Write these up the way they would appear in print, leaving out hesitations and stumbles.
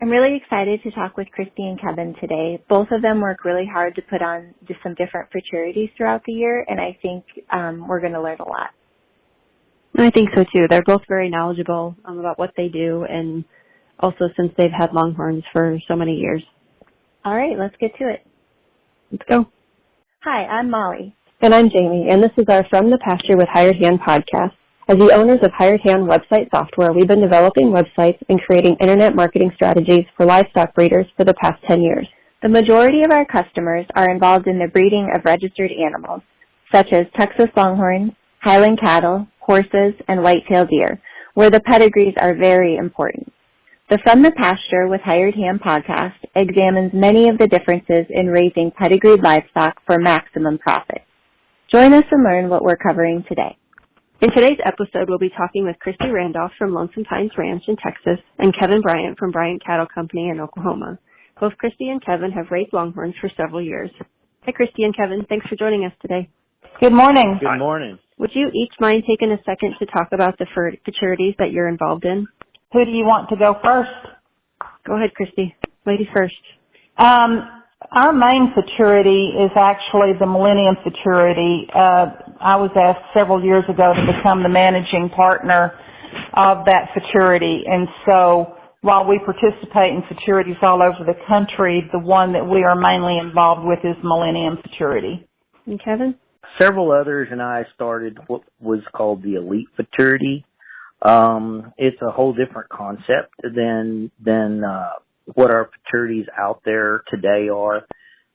I'm really excited to talk with Christy and Kevin today. Both of them work really hard to put on just some different futurities throughout the year, and I think we're going to learn a lot. I think so, too. They're both very knowledgeable about what they do, and also since they've had Longhorns for so many years. All right, let's get to it. Let's go. Hi, I'm Molly. And I'm Jamie, and this is our From the Pasture with Hired Hand podcast. As the owners of Hired Hand website software, we've been developing websites and creating internet marketing strategies for livestock breeders for the past 10 years. The majority of our customers are involved in the breeding of registered animals, such as Texas Longhorns, Highland cattle, horses, and white-tailed deer, where the pedigrees are very important. The From the Pasture with Hired Hand podcast examines many of the differences in raising pedigreed livestock for maximum profit. Join us and learn what we're covering today. In today's episode, we'll be talking with Christy Randolph from Lonesome Pines Ranch in Texas and Kevin Bryant from Bryant Cattle Company in Oklahoma. Both Christy and Kevin have raised Longhorns for several years. Hi, Christy and Kevin. Thanks for joining us today. Good morning. Good morning. Would you each mind taking a second to talk about the futurities that you're involved in? Who do you want to go first? Go ahead, Christy. Ladies first. Our main futurity is actually the Millennium Futurity. I was asked several years ago to become the managing partner of that futurity. And so while we participate in futurities all over the country, the one that we are mainly involved with is Millennium Futurity. And Kevin? Several others and I started what was called the Elite Futurity. It's a whole different concept than what our futurities out there today are.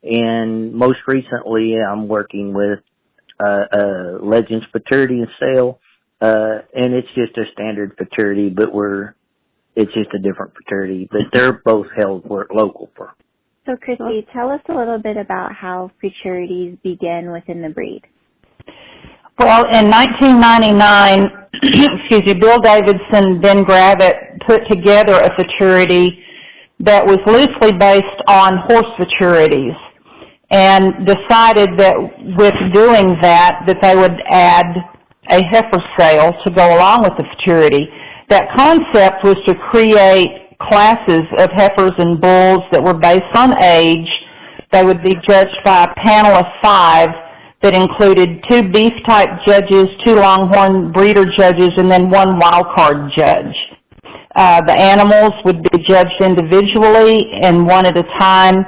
And most recently, I'm working with Legends Futurity and Sale, and it's just a standard futurity, but it's just a different futurity. But they're both held local for. So, Christy, tell us a little bit about how futurities begin within the breed. Well, in 1999, Bill Davidson, Ben Gravitt put together a futurity that was loosely based on horse futurities and decided that with doing that they would add a heifer sale to go along with the futurity. That concept was to create classes of heifers and bulls that were based on age. They would be judged by a panel of 5 that included 2 beef-type judges, 2 Longhorn breeder judges, and then 1 wild-card judge. The animals would be judged individually and one at a time.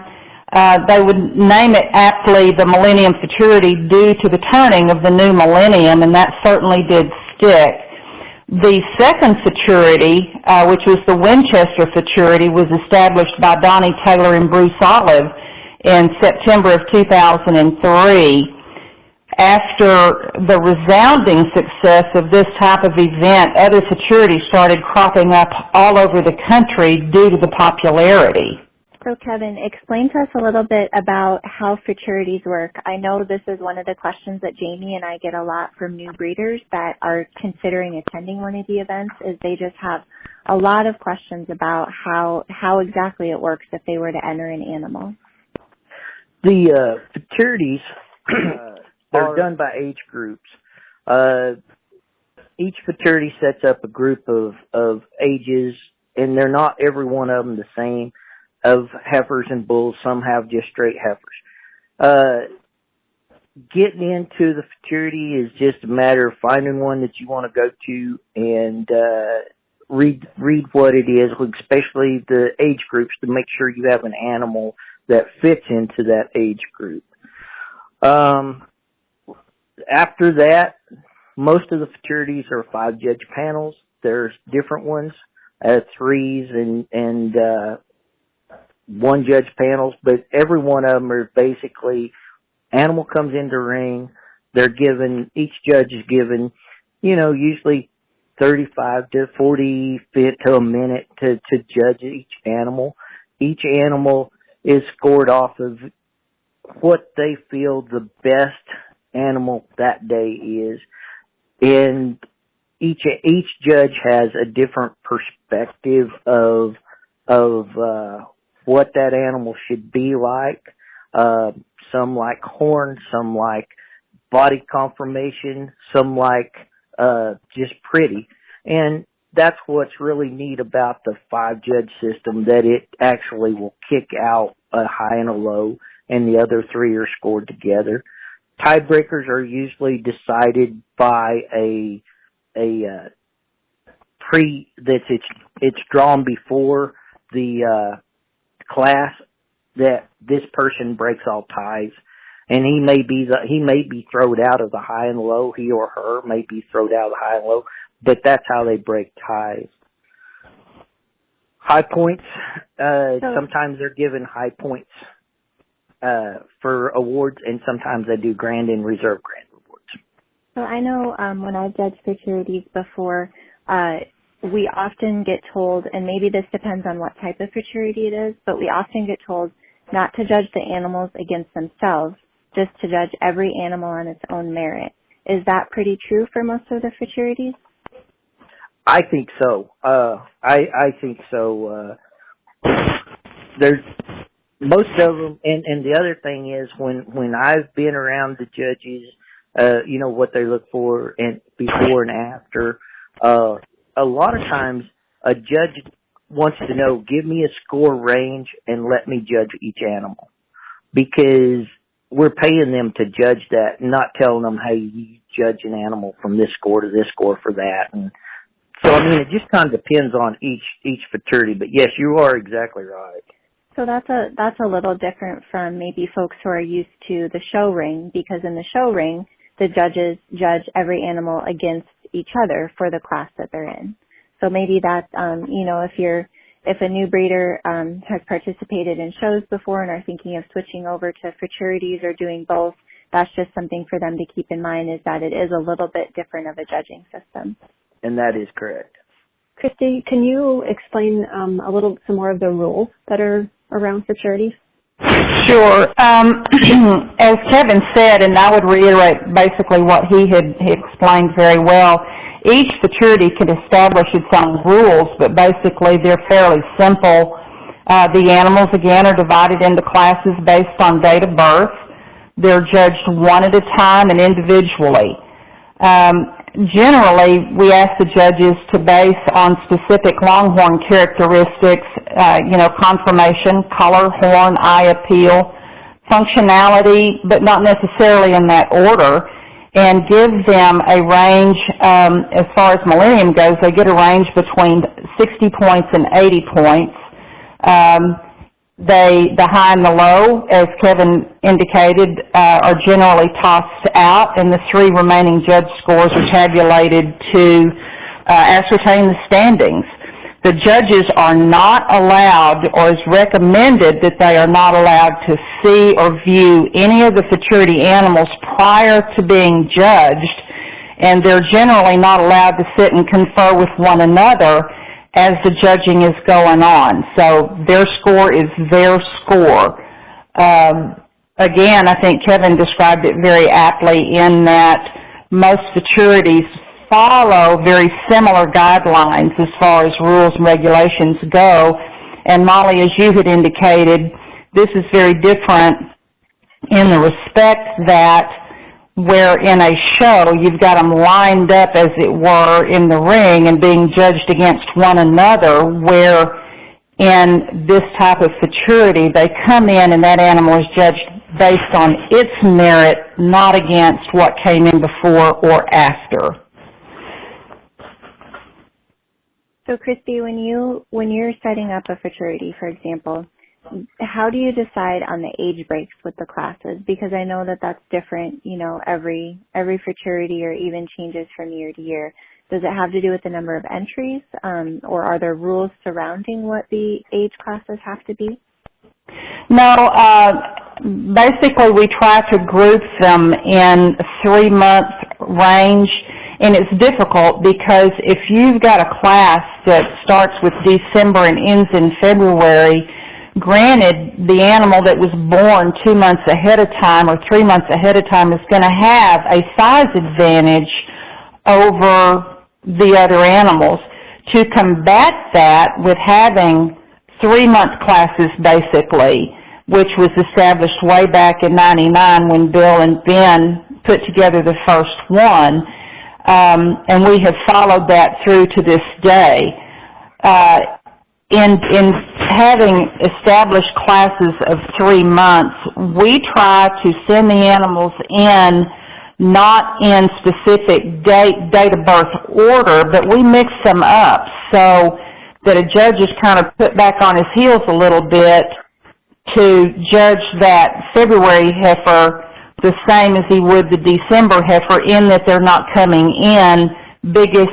They would name it aptly the Millennium Futurity due to the turning of the new millennium, and that certainly did stick. The second futurity, which was the Winchester Futurity, was established by Donnie Taylor and Bruce Olive in September of 2003. After the resounding success of this type of event, other futurities started cropping up all over the country due to the popularity. So, Kevin, explain to us a little bit about how futurities work. I know this is one of the questions that Jamie and I get a lot from new breeders that are considering attending one of the events, is they just have a lot of questions about how exactly it works if they were to enter an animal. The futurities... They're done by age groups. Each futurity sets up a group of ages, and they're not every one of them the same, of heifers and bulls. Some have just straight heifers. Getting into the futurity is just a matter of finding one that you want to go to and read what it is, especially the age groups, to make sure you have an animal that fits into that age group. After that, most of the futurities are 5-judge panels. There's different ones, 3s and 1-judge panels, but every one of them are basically, animal comes into ring, each judge is given, usually 35 to 40 to a minute to judge each animal. Each animal is scored off of what they feel the best animal that day is, and each judge has a different perspective of what that animal should be like. Some like horn, some like body conformation, some like just pretty, and that's what's really neat about the 5-judge system, that it actually will kick out a high and a low, and the other 3 are scored together. Tiebreakers are usually decided by it's drawn before the class, that this person breaks all ties, and he may be thrown out of the high and low. He or her may be thrown out of the high and low, but that's how they break ties. High points. Sometimes they're given high points for awards, and sometimes they do grand and reserve grand awards. So I know when I've judged futurities before, we often get told, and maybe this depends on what type of futurity it is, but we often get told not to judge the animals against themselves, just to judge every animal on its own merit. Is that pretty true for most of the futurities? I think so. I think so. There's most of them, and the other thing is when I've been around the judges, what they look for and before and after. A lot of times, a judge wants to know, give me a score range and let me judge each animal, because we're paying them to judge that, not telling them, hey, you judge an animal from this score to this score for that. And so, I mean, it just kind of depends on each futurity. But yes, you are exactly right. So that's a little different from maybe folks who are used to the show ring, because in the show ring, the judges judge every animal against each other for the class that they're in. So maybe that's, if a new breeder has participated in shows before and are thinking of switching over to futurities or doing both, that's just something for them to keep in mind, is that it is a little bit different of a judging system. And that is correct. Christy, can you explain some more of the rules that are around futurities? Sure. As Kevin said, and I would reiterate basically what he explained very well, each futurity can establish its own rules, but basically they're fairly simple. The animals, again, are divided into classes based on date of birth. They're judged one at a time and individually. Generally, we ask the judges to base on specific Longhorn characteristics, conformation, color, horn, eye appeal, functionality, but not necessarily in that order, and give them a range. As far as Millennium goes, they get a range between 60 points and 80 points. The high and the low, as Kevin indicated, are generally tossed out, and the 3 remaining judge scores are tabulated to ascertain the standings. The judges are not allowed, or is recommended that they are not allowed to see or view any of the futurity animals prior to being judged, and they're generally not allowed to sit and confer with one another as the judging is going on. So their score is their score. Again, I think Kevin described it very aptly in that most futurities follow very similar guidelines as far as rules and regulations go. And Molly, as you had indicated, this is very different in the respect that where in a show you've got them lined up, as it were, in the ring and being judged against one another, where in this type of futurity they come in and that animal is judged based on its merit, not against what came in before or after. So, Christy, when you're setting up a futurity, for example, how do you decide on the age breaks with the classes? Because I know that that's different, every futurity, or even changes from year to year. Does it have to do with the number of entries, or are there rules surrounding what the age classes have to be? No, basically we try to group them in 3-month range. And it's difficult because if you've got a class that starts with December and ends in February, granted, the animal that was born 2 months ahead of time or 3 months ahead of time is going to have a size advantage over the other animals. To combat that with having 3-month classes basically, which was established way back in '99 when Bill and Ben put together the first one, and we have followed that through to this day. In having established classes of 3 months, we try to send the animals in not in specific date of birth order, but we mix them up so that a judge is kind of put back on his heels a little bit to judge that February heifer the same as he would the December heifer, in that they're not coming in biggest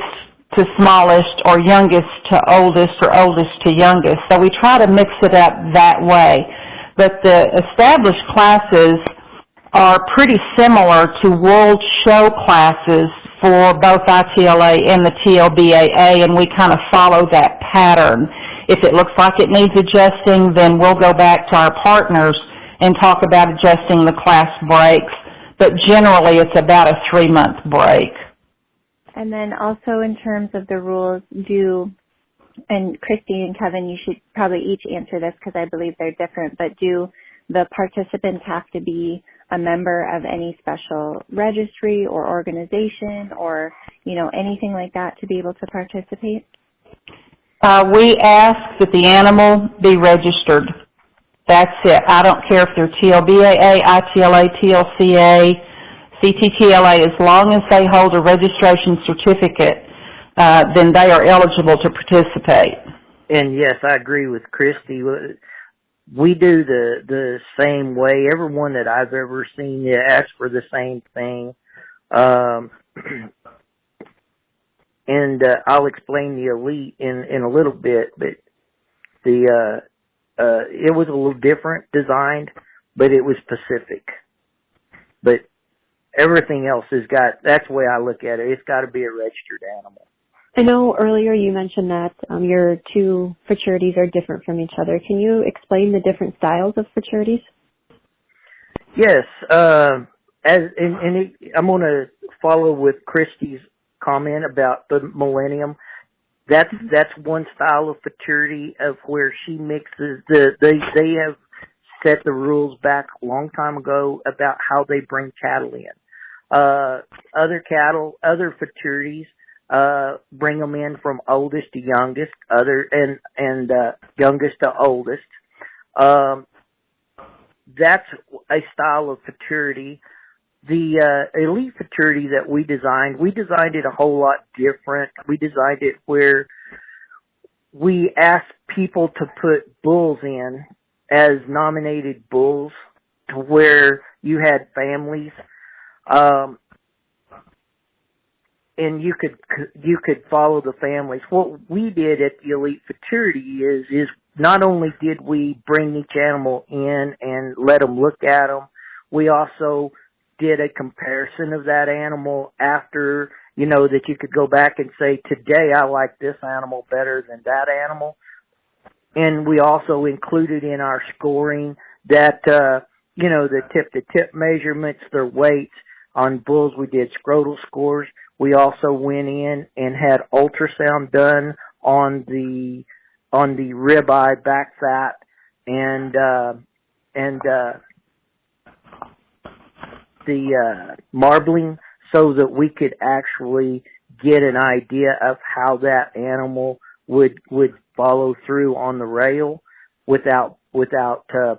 to smallest or youngest to oldest or oldest to youngest. So we try to mix it up that way. But the established classes are pretty similar to world show classes for both ITLA and the TLBAA, and we kind of follow that pattern. If it looks like it needs adjusting, then we'll go back to our partners and talk about adjusting the class breaks. But generally, it's about a 3-month break. And then also in terms of the rules, and Christy and Kevin, you should probably each answer this because I believe they're different, but do the participants have to be a member of any special registry or organization or, anything like that to be able to participate? We ask that the animal be registered. That's it. I don't care if they're TLBAA, ITLA, TLCA, CTTLA, as long as they hold a registration certificate, then they are eligible to participate. And yes, I agree with Christy. We do the same way. Everyone that I've ever seen asks for the same thing. And I'll explain the elite in a little bit, but it was a little different designed, but it was specific. But everything else that's the way I look at it. It's got to be a registered animal. I know earlier you mentioned that your two futurities are different from each other. Can you explain the different styles of futurities? Yes. I'm going to follow with Christy's comment about the millennium. That's one style of futurity of where she mixes they have set the rules back a long time ago about how they bring cattle in. Other futurities bring them in from oldest to youngest, and youngest to oldest. That's a style of futurity. The elite futurity that we designed it a whole lot different. We designed it where we asked people to put bulls in as nominated bulls, to where you had families, and you could follow the families. What we did at the elite futurity is not only did we bring each animal in and let them look at them, we also did a comparison of that animal after, that you could go back and say, today I like this animal better than that animal. And we also included in our scoring that, the tip-to-tip measurements, their weights. On bulls, we did scrotal scores. We also went in and had ultrasound done on the ribeye, back fat, and the marbling, so that we could actually get an idea of how that animal would follow through on the rail without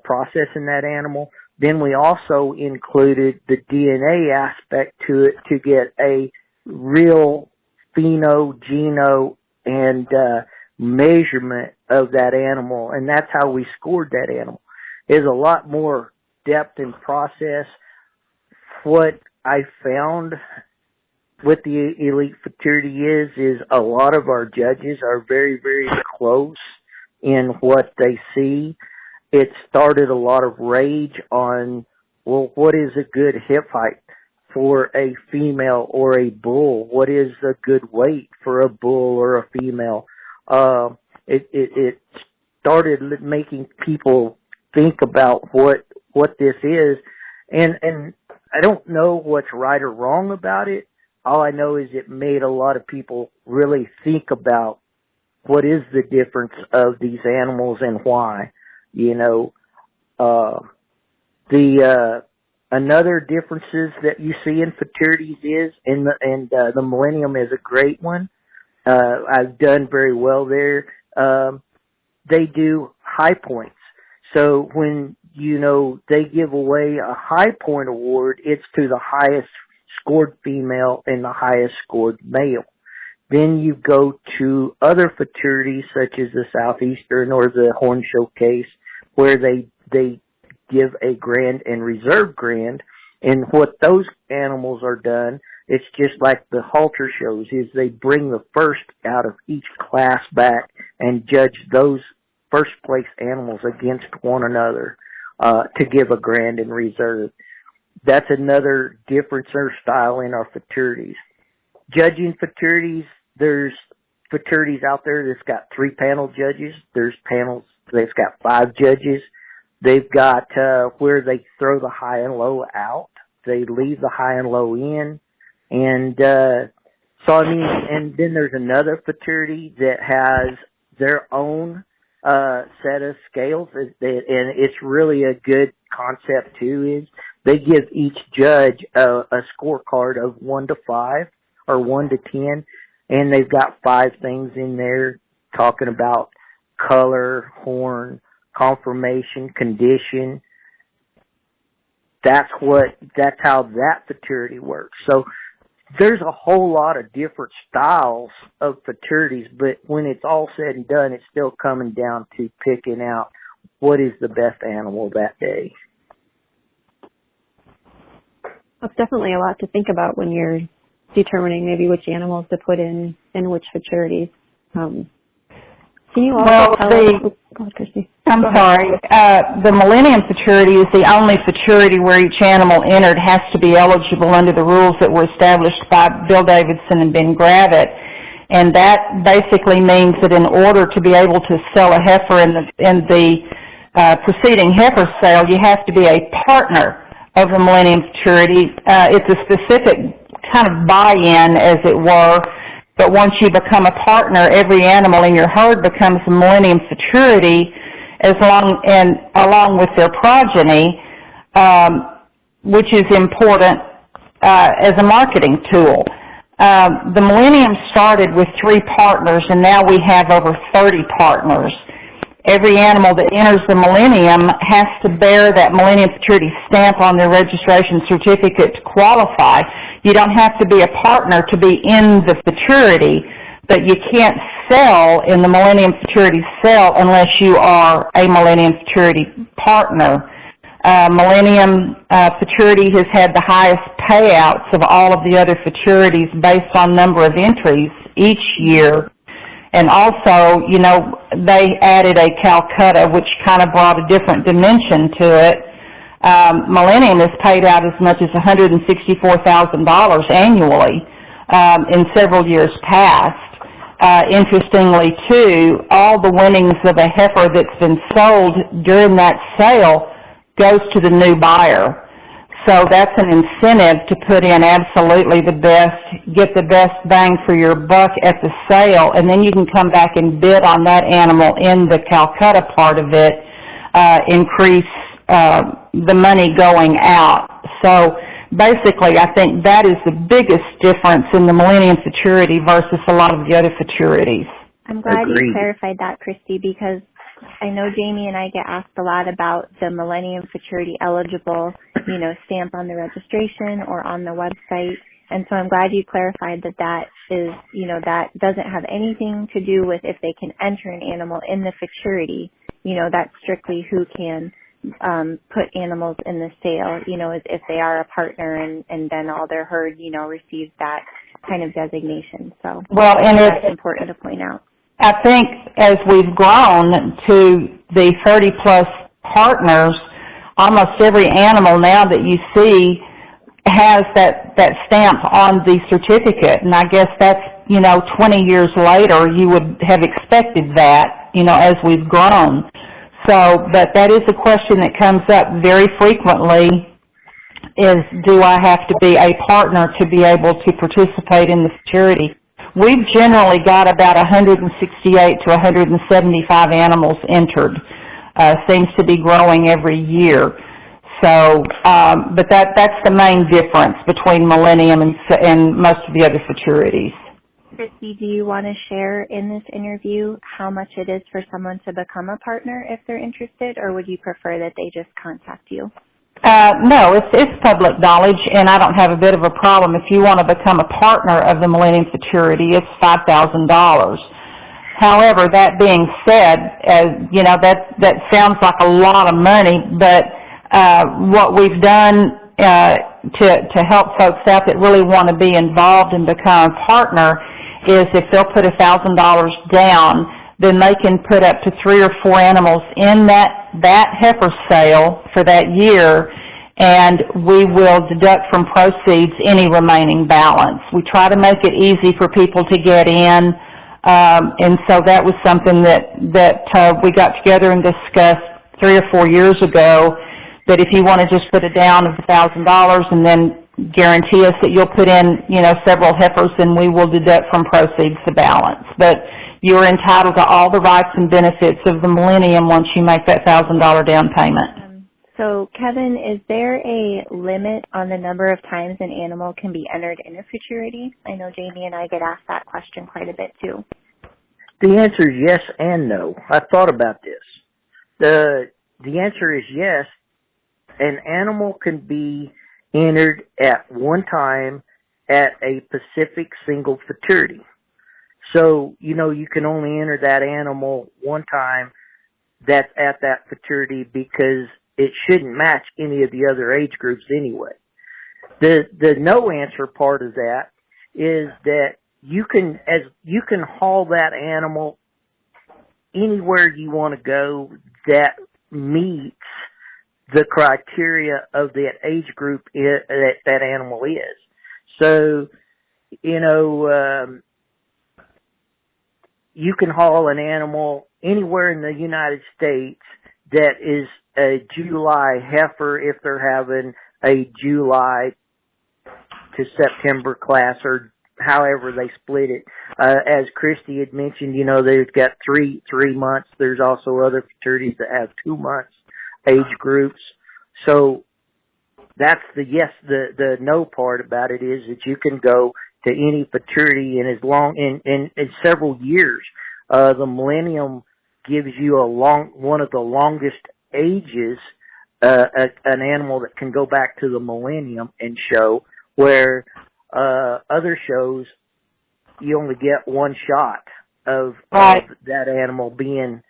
processing that animal. Then we also included the DNA aspect to it to get a real pheno, geno, and measurement of that animal, and that's how we scored that animal. There's a lot more depth and process. What I found with the elite futurity is a lot of our judges are very, very close in what they see. It started a lot of rage on, well, what is a good hip height for a female or a bull? What is a good weight for a bull or a female? It started making people think about what this is, and I don't know what's right or wrong about it. All I know is it made a lot of people really think about what is the difference of these animals and why. Another differences that you see in Futurities is, the Millennium is a great one. I've done very well there. They do high points. So when, they give away a high point award, it's to the highest scored female and the highest scored male. Then you go to other futurities such as the Southeastern or the Horn Showcase, where they give a grand and reserve grand. And what those animals are done, it's just like the halter shows, is they bring the first out of each class back and judge those first place animals against one another to give a grand and reserve. That's another difference or style in our futurities. Judging futurities, there's futurities out there that's got 3 panel judges. There's panels that's got 5 judges. They've got where they throw the high and low out. They leave the high and low in. And and then there's another futurity that has their own set of scales, and it's really a good concept too. Is they give each judge a scorecard of 1 to 5 or 1 to 10, and they've got 5 things in there talking about color, horn, conformation, condition. That's how that futurity works. So there's a whole lot of different styles of futurities, but when it's all said and done, it's still coming down to picking out what is the best animal that day. That's definitely a lot to think about when you're determining maybe which animals to put in which futurities. Can you also tell us? Go ahead, Christy. I'm sorry. The Millennium Futurity is the only futurity where each animal entered has to be eligible under the rules that were established by Bill Davidson and Ben Gravitt. And that basically means that in order to be able to sell a heifer in the preceding heifer sale, you have to be a partner of the Millennium Futurity. It's a specific kind of buy-in, as it were. But once you become a partner, every animal in your herd becomes a Millennium Futurity, along with their progeny, which is important as a marketing tool. The Millennium started with 3 partners, and now we have over 30 partners. Every animal that enters the Millennium has to bear that Millennium Futurity stamp on their registration certificate to qualify. You don't have to be a partner to be in the futurity, but you can't sell in the Millennium Futurity sale unless you are a Millennium Futurity partner. Millennium Futurity has had the highest payouts of all of the other futurities based on number of entries each year. And also, they added a Calcutta, which kind of brought a different dimension to it. Millennium has paid out as much as $164,000 annually in several years past. Interestingly, too, all the winnings of a heifer that's been sold during that sale goes to the new buyer. So that's an incentive to put in absolutely the best, get the best bang for your buck at the sale, and then you can come back and bid on that animal in the Calcutta part of it, increase the money going out. So basically, I think that is the biggest difference in the Millennium Futurity versus a lot of the other futurities. I'm glad Agreed. you clarified that, Christy, because I know Jamie and I get asked a lot about the Millennium Futurity eligible, stamp on the registration or on the website. And so I'm glad you clarified that is, that doesn't have anything to do with if they can enter an animal in the futurity. That's strictly who can put animals in the sale, if they are a partner and then all their herd, receives that kind of designation. So and that's important to point out. I think as we've grown to the 30-plus partners, almost every animal now that you see has that stamp on the certificate. And I guess that's, 20 years later, you would have expected that, as we've grown. So, but that is a question that comes up very frequently is, do I have to be a partner to be able to participate in the futurity? We've generally got about 168 to 175 animals entered. Seems to be growing every year. So, but that's the main difference between Millennium and most of the other futurities. Christy, do you want to share in this interview how much it is for someone to become a partner if they're interested, or would you prefer that they just contact you? No, it's public knowledge, and I don't have a bit of a problem. If you want to become a partner of the Millennium Futurity, it's $5,000. However, that being said, you know, that sounds like a lot of money, but what we've done to help folks out that really want to be involved and become a partner is if they'll put $1,000 down, then they can put up to 3 or 4 animals in that heifer sale for that year, and we will deduct from proceeds any remaining balance. We try to make it easy for people to get in, and so that was something that we got together and discussed 3 or 4 years ago, that if you want to just put a down of $1,000 and then guarantee us that you'll put in, you know, several heifers, then we will deduct from proceeds the balance. But you're entitled to all the rights and benefits of the Millennium once you make that $1,000 down payment. So, Kevin, is there a limit on the number of times an animal can be entered in a futurity? I know Jamie and I get asked that question quite a bit, too. The answer is yes and no. I thought about this. The answer is yes. An animal can be entered at one time at a Pacific single futurity. So, you know, you can only enter that animal one time that's at that futurity because it shouldn't match any of the other age groups anyway. The no answer part of that is that you can haul that animal anywhere you want to go that meets the criteria of that age group that animal is. So, you know, you can haul an animal anywhere in the United States that is a July heifer if they're having a July to September class, or however they split it. As Christy had mentioned, you know, they've got three months. There's also other fraternities that have 2 months age groups. So that's the yes. The no part about it is that you can go to any fraternity, and as long in several years, the Millennium gives you one of the longest ages, an animal that can go back to the Millennium and show, where other shows you only get one shot of that animal being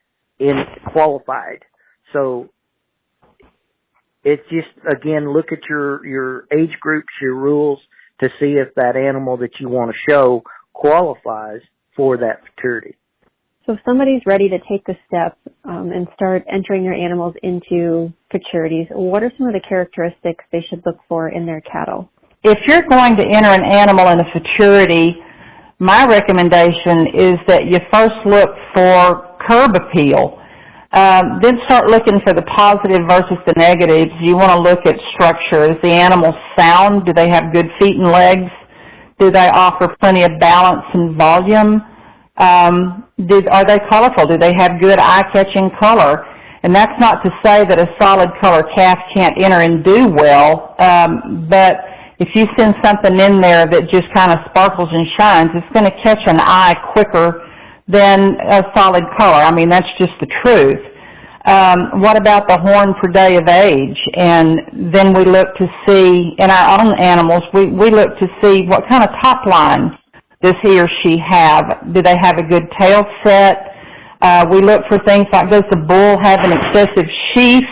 qualified. So it's just, again, look at your age groups, your rules, to see if that animal that you want to show qualifies for that fraternity. So if somebody's ready to take the step and start entering their animals into futurities, what are some of the characteristics they should look for in their cattle? If you're going to enter an animal in a futurity, my recommendation is that you first look for curb appeal. Then start looking for the positive versus the negatives. You want to look at structure. Is the animal sound? Do they have good feet and legs? Do they offer plenty of balance and volume? Are they colorful? Do they have good eye-catching color? And that's not to say that a solid color calf can't enter and do well, but if you send something in there that just kind of sparkles and shines, it's going to catch an eye quicker than a solid color. I mean, that's just the truth. What about the horn per day of age? And then we look to see, in our own animals, we look to see what kind of top line does he or she have. Do they have a good tail set? We look for things like, does the bull have an excessive sheath,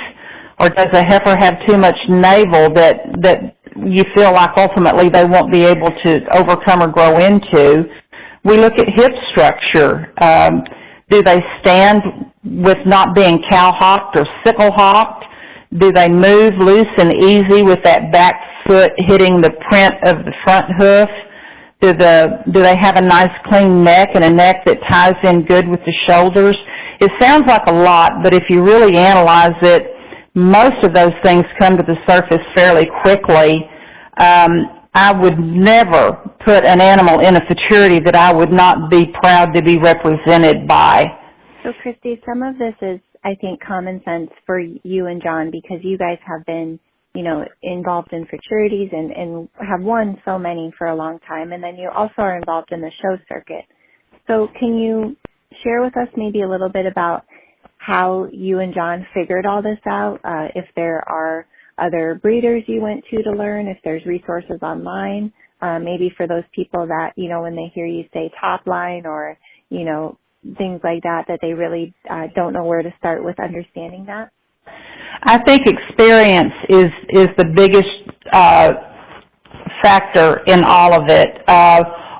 or does a heifer have too much navel that you feel like ultimately they won't be able to overcome or grow into? We look at hip structure. Do they stand with not being cow-hocked or sickle-hocked? Do they move loose and easy with that back foot hitting the print of the front hoof? Do they have a nice clean neck and a neck that ties in good with the shoulders? It sounds like a lot, but if you really analyze it, most of those things come to the surface fairly quickly. I would never put an animal in a futurity that I would not be proud to be represented by. So, Christy, some of this is I think, common sense for you and John, because you guys have been, involved in Futurities and have won so many for a long time. And then you also are involved in the show circuit. So can you share with us maybe a little bit about how you and John figured all this out, if there are other breeders you went to learn, if there's resources online, maybe for those people that, when they hear you say top line or, things like that, that they really don't know where to start with understanding that? I think experience is the biggest factor in all of it.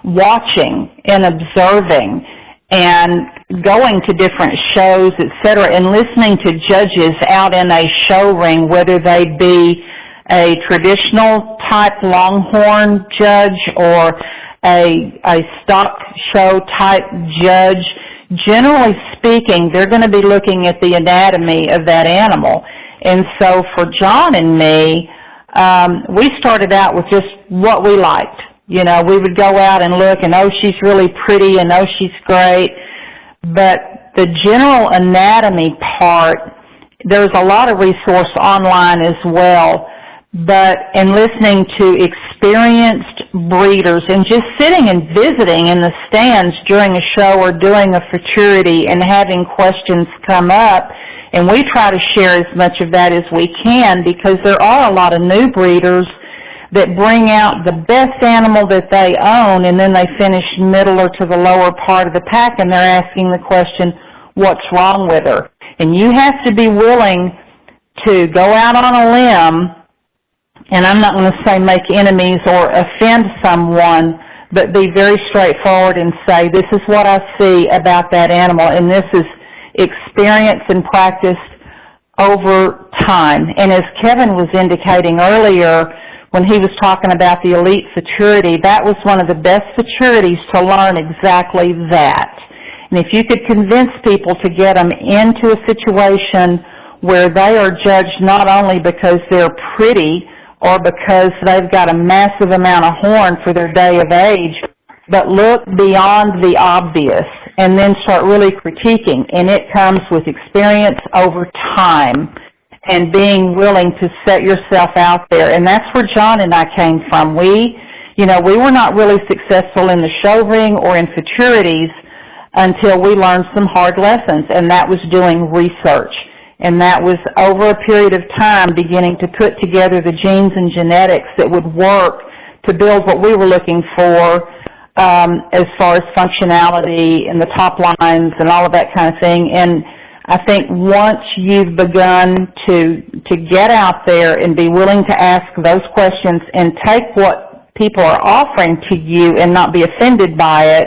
Watching and observing and going to different shows, etc., and listening to judges out in a show ring, whether they be a traditional type Longhorn judge or a stock show type judge. Generally speaking, they're going to be looking at the anatomy of that animal. And so for John and me, we started out with just what we liked. We would go out and look and, oh, she's really pretty and, oh, she's great. But the general anatomy part, there's a lot of resource online as well. But in listening to experienced breeders and just sitting and visiting in the stands during a show or doing a futurity and having questions come up, and we try to share as much of that as we can, because there are a lot of new breeders that bring out the best animal that they own, and then they finish middle or to the lower part of the pack, and they're asking the question, what's wrong with her? And you have to be willing to go out on a limb, and I'm not going to say make enemies or offend someone, but be very straightforward and say, this is what I see about that animal, and this is experience and practice over time. And as Kevin was indicating earlier, when he was talking about the elite futurity, that was one of the best futurities to learn exactly that. And if you could convince people to get them into a situation where they are judged not only because they're pretty or because they've got a massive amount of horn for their day of age, but look beyond the obvious and then start really critiquing. And it comes with experience over time and being willing to set yourself out there. And that's where John and I came from. We were not really successful in the show ring or in futurities until we learned some hard lessons, and that was doing research. And that was over a period of time beginning to put together the genes and genetics that would work to build what we were looking for as far as functionality and the top lines and all of that kind of thing. And I think once you've begun to get out there and be willing to ask those questions and take what people are offering to you and not be offended by it,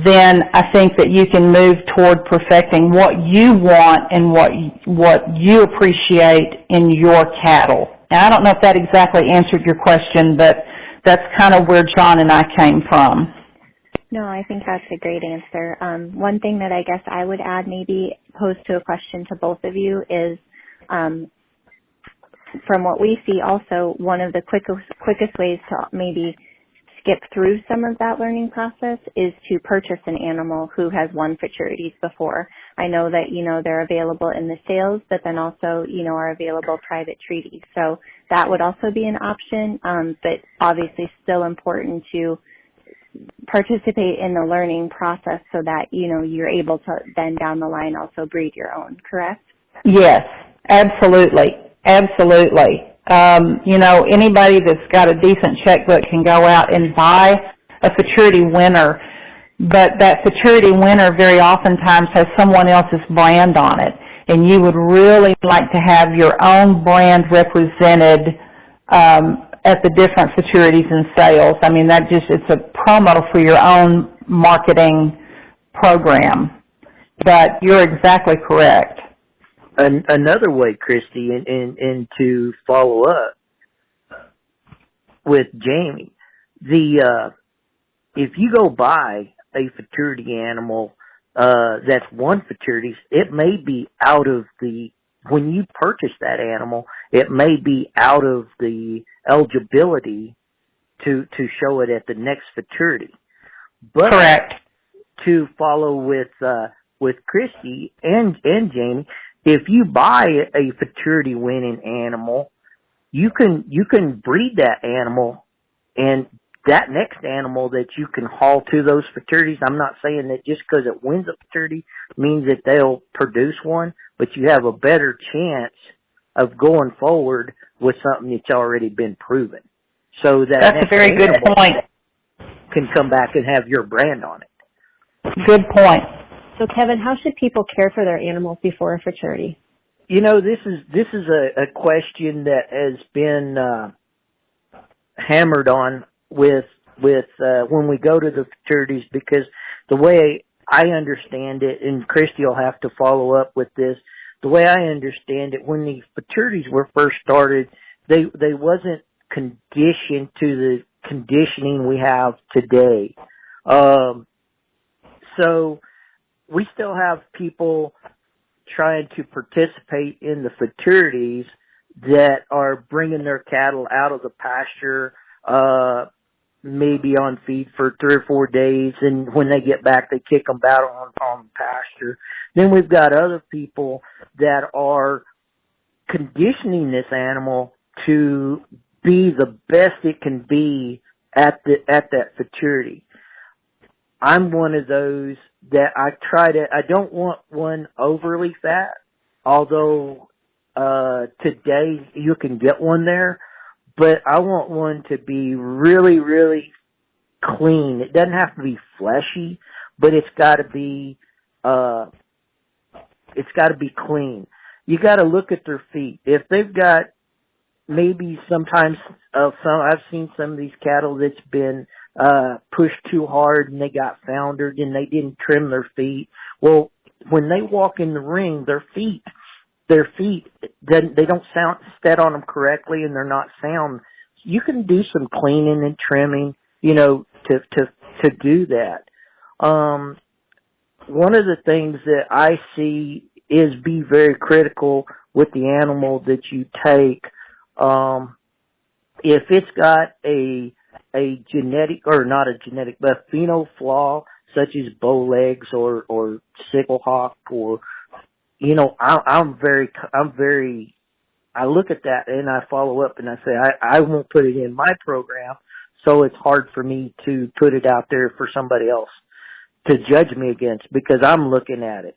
then I think that you can move toward perfecting what you want and what you appreciate in your cattle. Now, I don't know if that exactly answered your question, but that's kind of where John and I came from. No, I think that's a great answer. One thing that I guess I would add, maybe pose to a question to both of you, is from what we see also, one of the quickest ways to maybe skip through some of that learning process is to purchase an animal who has won futurities before. I know that, they're available in the sales, but then also, are available private treaties. So that would also be an option, but obviously still important to participate in the learning process so that, you're able to then down the line also breed your own, correct? Yes, absolutely. Absolutely. Anybody that's got a decent checkbook can go out and buy a futurity winner, but that futurity winner very oftentimes has someone else's brand on it, and you would really like to have your own brand represented at the different futurities and sales. I mean, it's a promo for your own marketing program, but you're exactly correct. Another way, Christy, and to follow up with Jamie, if you go buy a futurity animal that's won futurities, it may be out of when you purchase that animal, it may be out of the eligibility to show it at the next futurity. But correct. To follow with with Christy and Jamie, if you buy a futurity winning animal, you can breed that animal, and that next animal that you can haul to those futurities. I'm not saying that just because it wins a futurity means that they'll produce one, but you have a better chance of going forward with something that's already been proven. So that's a very good point. Can come back and have your brand on it. Good point. So, Kevin, how should people care for their animals before a futurity? You know, this is a question that has been hammered on with when we go to the futurities, because the way I understand it, and Christy will have to follow up with this, the way I understand it, when the futurities were first started, they wasn't conditioned to the conditioning we have today. So we still have people trying to participate in the futurities that are bringing their cattle out of the pasture, maybe on feed for 3 or 4 days, and when they get back, they kick them out on pasture. Then we've got other people that are conditioning this animal to be the best it can be at that futurity. I'm one of those that I don't want one overly fat, although today you can get one there, but I want one to be really, really clean. It doesn't have to be fleshy, but it's got to be clean. You got to look at their feet. If they've got maybe sometimes I've seen some of these cattle that's been pushed too hard and they got foundered and they didn't trim their feet. Well, when they walk in the ring, their feet they don't set on them correctly and they're not sound. You can do some cleaning and trimming, to do that. One of the things that I see is be very critical with the animal that you take. If it's got a genetic, or not a genetic, but a pheno flaw, such as bow legs or sickle hawk, or, I look at that and I follow up and I say, I won't put it in my program, so it's hard for me to put it out there for somebody else to judge me against, because I'm looking at it.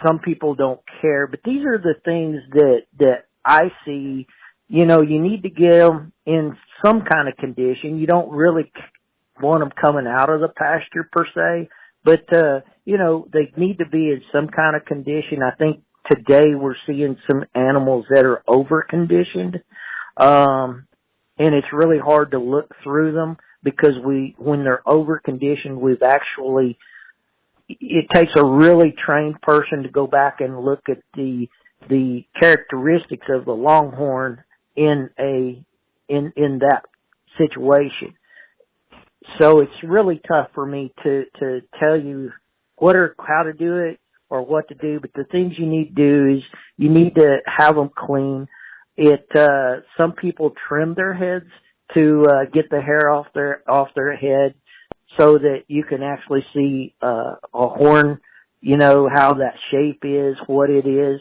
Some people don't care, but these are the things that I see. You need to get them in some kind of condition. You don't really want them coming out of the pasture per se, but, they need to be in some kind of condition. I think today we're seeing some animals that are over-conditioned, and it's really hard to look through them, because when they're over-conditioned, it takes a really trained person to go back and look at the characteristics of the Longhorn in that situation. So it's really tough for me to tell you how to do it or what to do, but the things you need to do is you need to have them clean. Some people trim their heads to get the hair off their head, so that you can actually see a horn, how that shape is, what it is.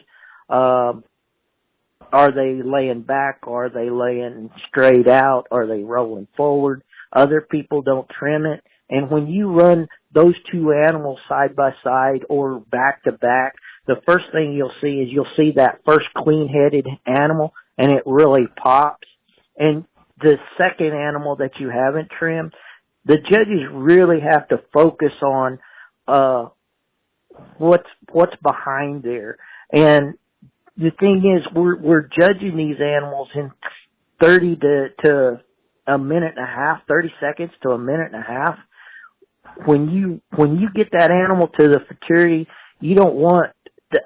Are they laying back? Are they laying straight out? Are they rolling forward? Other people don't trim it. And when you run those two animals side by side or back to back, the first thing you'll see that first clean-headed animal, and it really pops. And the second animal that you haven't trimmed, the judges really have to focus on what's behind there. And the thing is, we're judging these animals in 30 to a minute and a half, 30 seconds to a minute and a half. When you get that animal to the futurity, you don't want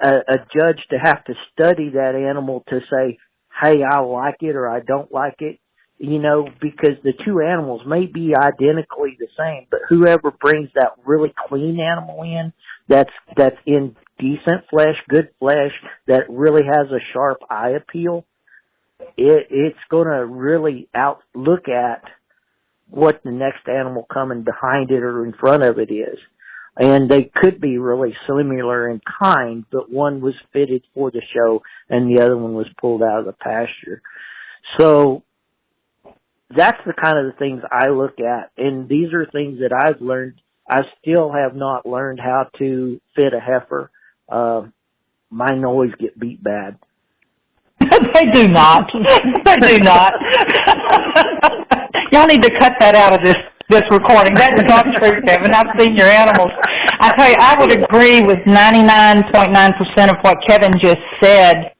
a judge to have to study that animal to say, hey, I like it or I don't like it, because the two animals may be identically the same, but whoever brings that really clean animal in, that's in decent flesh, good flesh, that really has a sharp eye appeal, it's going to really look at what the next animal coming behind it or in front of it is. and they could be really similar in kind, but one was fitted for the show and the other one was pulled out of the pasture. So that's the kind of the things I look at, and these are things that I've learned. I still have not learned how to fit a heifer. Mine always get beat bad. They do not. They do not. Y'all need to cut that out of this recording. That is not true, Kevin. I've seen your animals. I tell you, I would agree with 99.9% of what Kevin just said.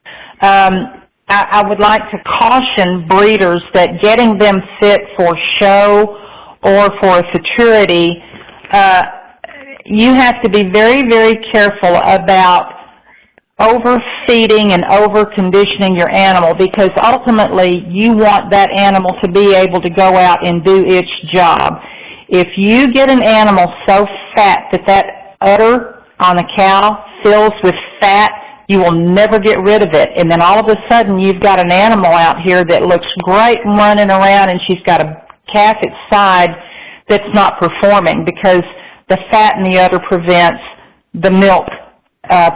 I would like to caution breeders that getting them fit for show or for a futurity, you have to be very, very careful about overfeeding and overconditioning your animal, because ultimately you want that animal to be able to go out and do its job. If you get an animal so fat that udder on a cow fills with fat, you will never get rid of it. And then all of a sudden you've got an animal out here that looks great running around, and she's got a calf at side that's not performing because the fat in the udder prevents the milk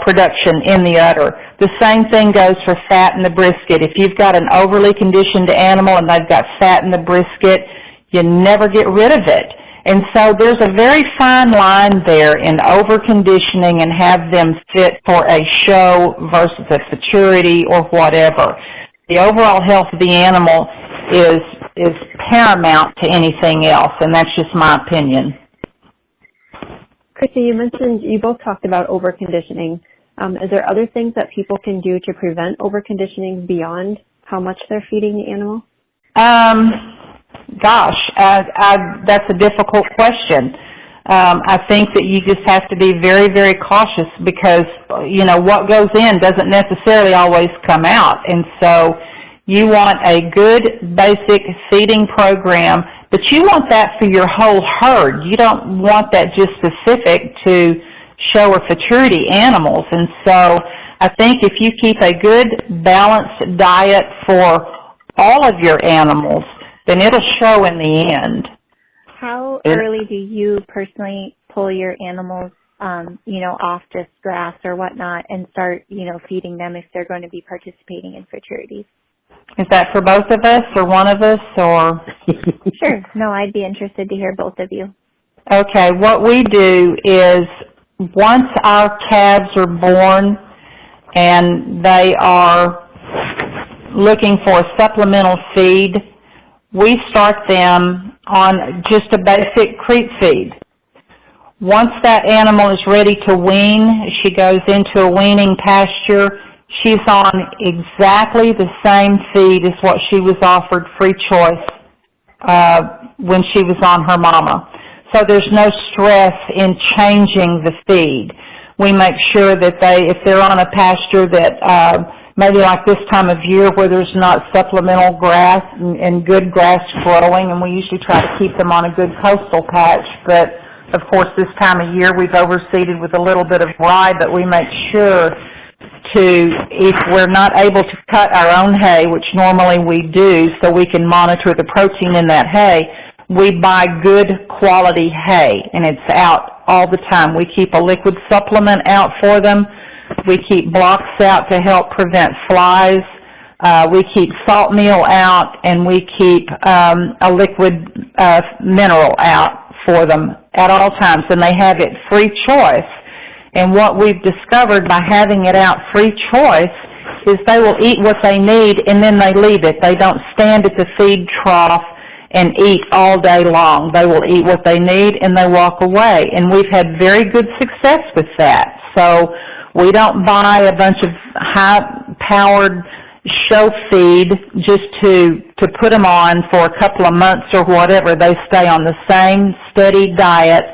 production in the udder. The same thing goes for fat in the brisket. If you've got an overly conditioned animal and they've got fat in the brisket, you never get rid of it. And so there's a very fine line there in overconditioning and have them fit for a show versus a futurity or whatever. The overall health of the animal is paramount to anything else, and that's just my opinion. Christy, you both talked about overconditioning. Is there other things that people can do to prevent overconditioning beyond how much they're feeding the animal? That's a difficult question. I think that you just have to be very, very cautious because, what goes in doesn't necessarily always come out. And so you want a good basic feeding program, but you want that for your whole herd. You don't want that just specific to show or futurity animals. And so I think if you keep a good balanced diet for all of your animals, then it'll show in the end. How early do you personally pull your animals, off just grass or whatnot and start, feeding them if they're going to be participating in futurities? Is that for both of us or one of us or? Sure. No, I'd be interested to hear both of you. Okay. What we do is once our calves are born and they are looking for a supplemental feed, we start them on just a basic creep feed. Once that animal is ready to wean, she goes into a weaning pasture. She's on exactly the same feed as what she was offered free choice when she was on her mama. So there's no stress in changing the feed. We make sure that if they're on a pasture that maybe like this time of year where there's not supplemental grass and good grass growing, and we usually try to keep them on a good coastal patch, but of course this time of year we've overseeded with a little bit of rye, but we make sure if we're not able to cut our own hay, which normally we do so we can monitor the protein in that hay, we buy good quality hay, and it's out all the time. We keep a liquid supplement out for them. We keep blocks out to help prevent flies. We keep salt meal out, and we keep a liquid mineral out for them at all times, and they have it free choice. And what we've discovered by having it out free choice is they will eat what they need and then they leave it. They don't stand at the feed trough and eat all day long. They will eat what they need and they walk away. And we've had very good success with that. So we don't buy a bunch of high-powered show feed just to put them on for a couple of months or whatever. They stay on the same steady diet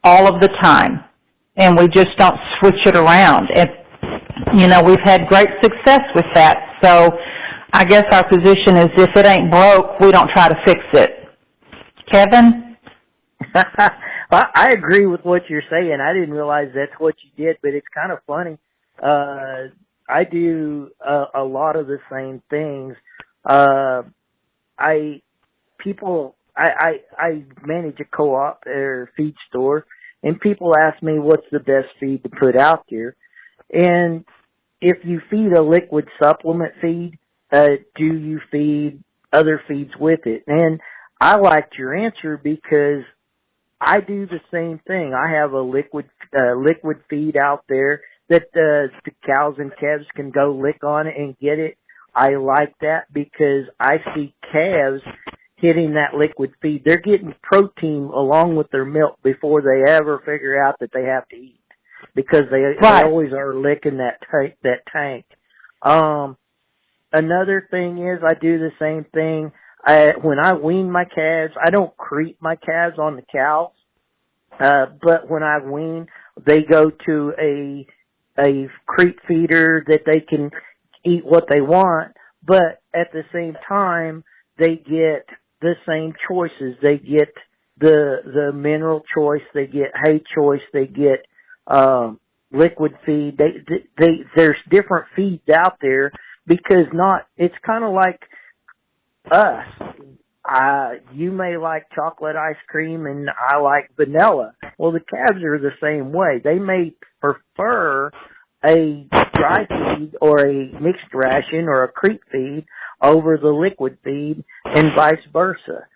all of the time. And we just don't switch it around. And, we've had great success with that. So I guess our position is if it ain't broke, we don't try to fix it. Kevin? I agree with what you're saying. I didn't realize that's what you did, but it's kind of funny. I do a lot of the same things. I manage a co-op or feed store, And people ask me what's the best feed to put out there. And if you feed a liquid supplement feed, do you feed other feeds with it? And I liked your answer because I do the same thing. I have a liquid feed out there that the cows and calves can go lick on it and get it. I like that because I see calves hitting that liquid feed. They're getting protein along with their milk before they ever figure out that they have to eat, because they always are licking that tank. Another thing is I do the same thing. When I wean my calves, I don't creep my calves on the cows. But when I wean, they go to a creep feeder that they can eat what they want, but at the same time, they get the same choices. They get the mineral choice, they get hay choice, they get liquid feed. There's different feeds out there, because it's kind of like us. You may like chocolate ice cream and I like vanilla. Well, the calves are the same way. They may prefer a dry feed or a mixed ration or a creep feed over the liquid feed, and vice versa.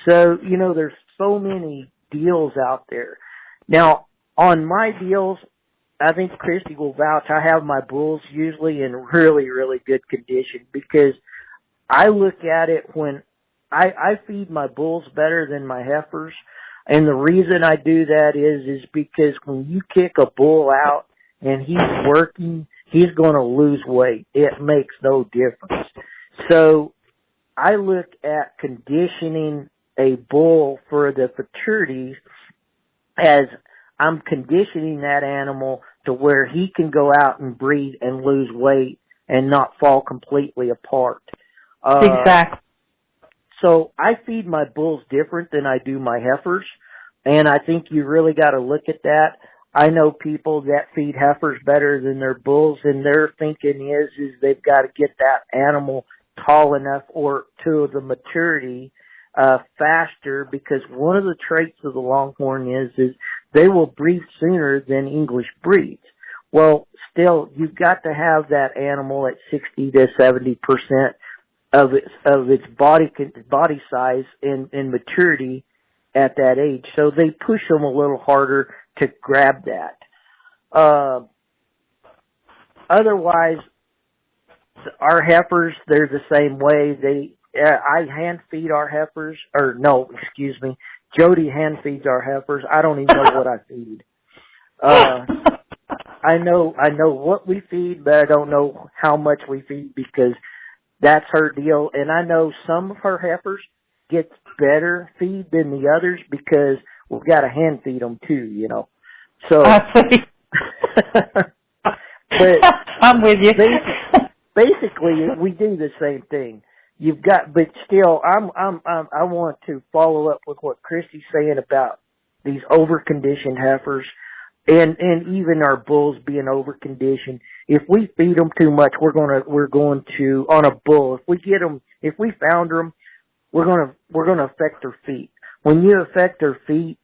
So, there's so many deals out there. Now, on my deals, I think Christy will vouch, I have my bulls usually in really, really good condition, because I look at it when I feed my bulls better than my heifers. And the reason I do that is because when you kick a bull out and he's working, he's going to lose weight. It makes no difference. So I look at conditioning a bull for the futurities as I'm conditioning that animal to where he can go out and breed and lose weight and not fall completely apart. Exactly. So I feed my bulls different than I do my heifers, and I think you really got to look at that. I know people that feed heifers better than their bulls, and their thinking is they've got to get that animal tall enough or to the maturity faster, because one of the traits of the Longhorn is they will breed sooner than English breeds. Well, still, you've got to have that animal at 60 to 70% of its body size and maturity at that age. So they push them a little harder to grab that. Otherwise, our heifers, they're the same way. I hand feed our heifers, Jody hand feeds our heifers. I don't even know what I feed. I know what we feed, but I don't know how much we feed, because that's her deal. And I know some of her heifers get better feed than the others, because we've got to hand feed them too, So, but I'm with you. Basically, we do the same thing. But still, I want to follow up with what Christy's saying about these over-conditioned heifers, and even our bulls being over-conditioned. If we feed them too much, we're going to on a bull. If we found them, we're going to affect their feet. When you affect their feet,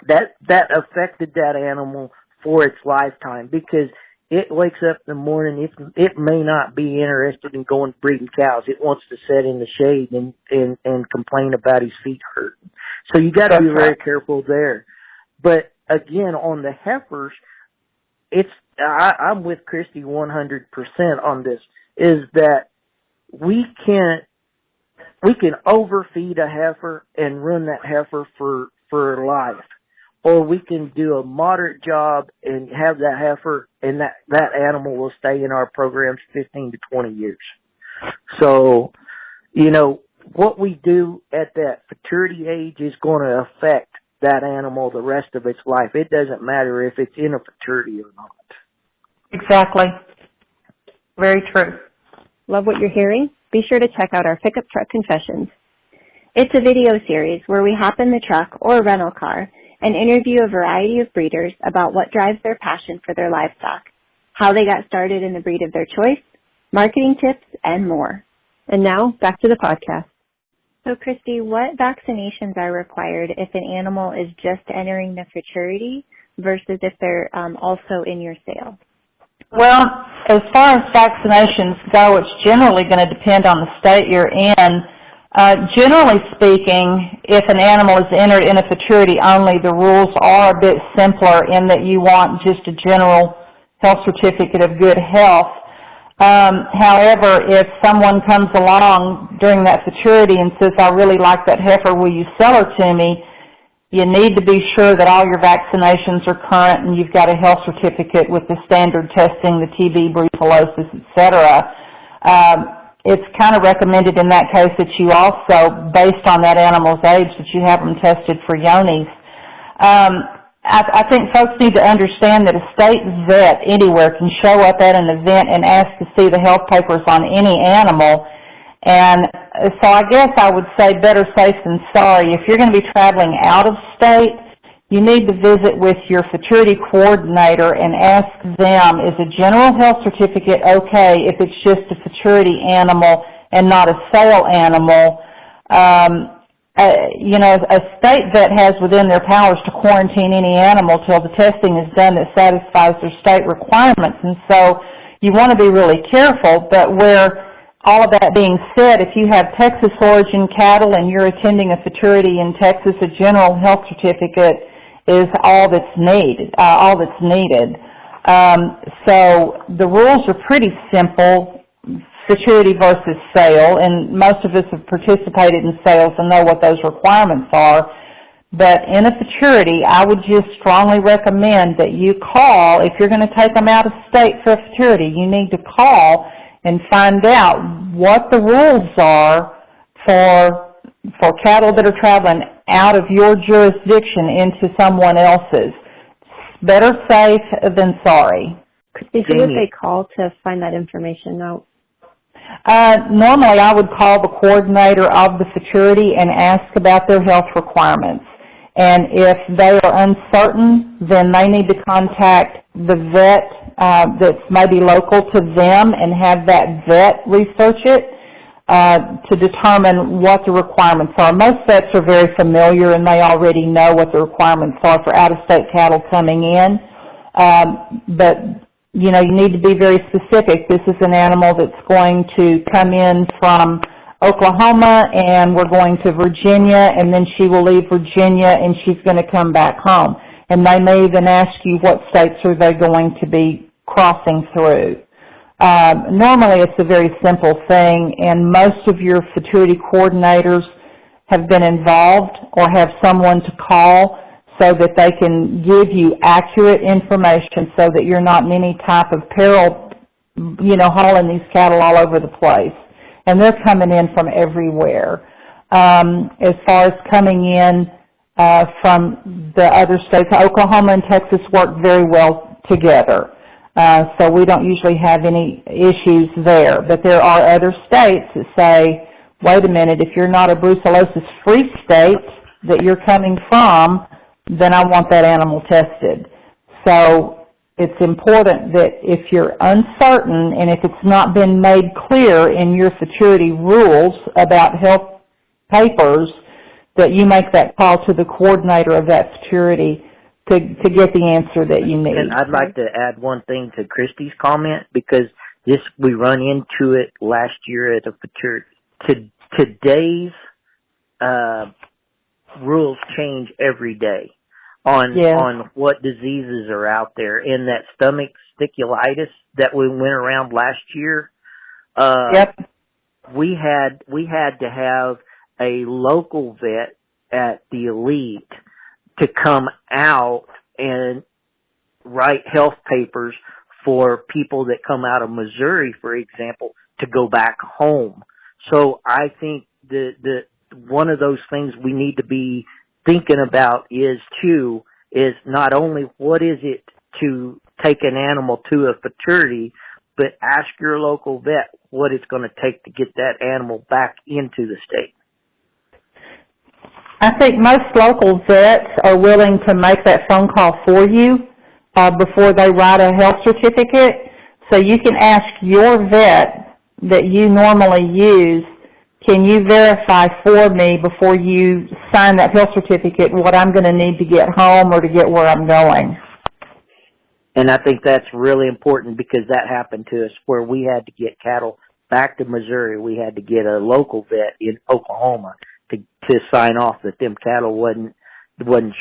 that affected that animal for its lifetime, because it wakes up in the morning, it may not be interested in going breeding cows. It wants to sit in the shade and complain about his feet hurting. So you got to be very careful there. But again, on the heifers, I'm with Christy 100% on this, is that we can overfeed a heifer and run that heifer for life. Or we can do a moderate job and have that heifer, and that animal will stay in our programs 15 to 20 years. So, what we do at that futurity age is going to affect that animal the rest of its life. It doesn't matter if it's in a futurity or not. Exactly. Very true. Love what you're hearing? Be sure to check out our Pickup Truck Confessions. It's a video series where we hop in the truck or rental car and interview a variety of breeders about what drives their passion for their livestock, how they got started in the breed of their choice, marketing tips, and more. And now, back to the podcast. So, Christy, what vaccinations are required if an animal is just entering the futurity versus if they're also in your sale? Well, as far as vaccinations go, it's generally going to depend on the state you're in. Generally speaking, if an animal is entered in a futurity only, the rules are a bit simpler in that you want just a general health certificate of good health. However, if someone comes along during that futurity and says, I really like that heifer, will you sell her to me? You need to be sure that all your vaccinations are current and you've got a health certificate with the standard testing, the TB, brucellosis, etc. It's kind of recommended in that case that you also, based on that animal's age, that you have them tested for yonis. I think folks need to understand that a state vet anywhere can show up at an event and ask to see the health papers on any animal. And so I guess I would say better safe than sorry. If you're going to be traveling out of state, you need to visit with your futurity coordinator and ask them, is a general health certificate okay if it's just a futurity animal and not a sale animal? A state vet has within their powers to quarantine any animal till the testing is done that satisfies their state requirements. And so you want to be really careful, but where all of that being said, if you have Texas origin cattle and you're attending a futurity in Texas, a general health certificate is all that's needed. So the rules are pretty simple, futurity versus sale, and most of us have participated in sales and know what those requirements are. But in a futurity, I would just strongly recommend that you call. If you're going to take them out of state for a futurity, you need to call and find out what the rules are for cattle that are traveling out of your jurisdiction into someone else's. Better safe than sorry. Christy, who would they call to find that information out? Normally I would call the coordinator of the futurity and ask about their health requirements. And if they are uncertain, then they need to contact the vet that's maybe local to them and have that vet research it to determine what the requirements are. Most vets are very familiar and they already know what the requirements are for out-of-state cattle coming in. But, you need to be very specific. This is an animal that's going to come in from Oklahoma and we're going to Virginia, and then she will leave Virginia and she's going to come back home. And they may even ask you what states are they going to be crossing through. Normally it's a very simple thing, and most of your futurity coordinators have been involved or have someone to call so that they can give you accurate information so that you're not in any type of peril, hauling these cattle all over the place. And they're coming in from everywhere. As far as coming in from the other states, Oklahoma and Texas work very well together. So we don't usually have any issues there. But there are other states that say, wait a minute, if you're not a brucellosis-free state that you're coming from, then I want that animal tested. So it's important that if you're uncertain and if it's not been made clear in your futurity rules about health papers, that you make that call to the coordinator of that futurity to get the answer that you need. And I'd like to add one thing to Christy's comment, because we run into it last year at a futurity. Today's rules change every day on what diseases are out there. And that stomach sticulitis that we went around last year, we had to have a local vet at the Elite to come out and write health papers for people that come out of Missouri, for example, to go back home. So I think that one of those things we need to be thinking about is not only what is it to take an animal to a futurity, but ask your local vet what it's going to take to get that animal back into the state. I think most local vets are willing to make that phone call for you before they write a health certificate. So you can ask your vet that you normally use, can you verify for me before you sign that health certificate what I'm going to need to get home or to get where I'm going? And I think that's really important because that happened to us where we had to get cattle back to Missouri. We had to get a local vet in Oklahoma to sign off that them cattle wasn't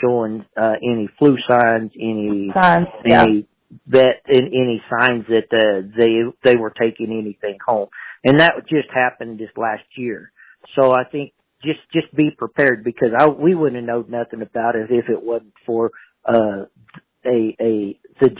showing any flu signs, any signs that they were taking anything home. And that just happened this last year. So I think just be prepared because we wouldn't have known nothing about it if it wasn't for the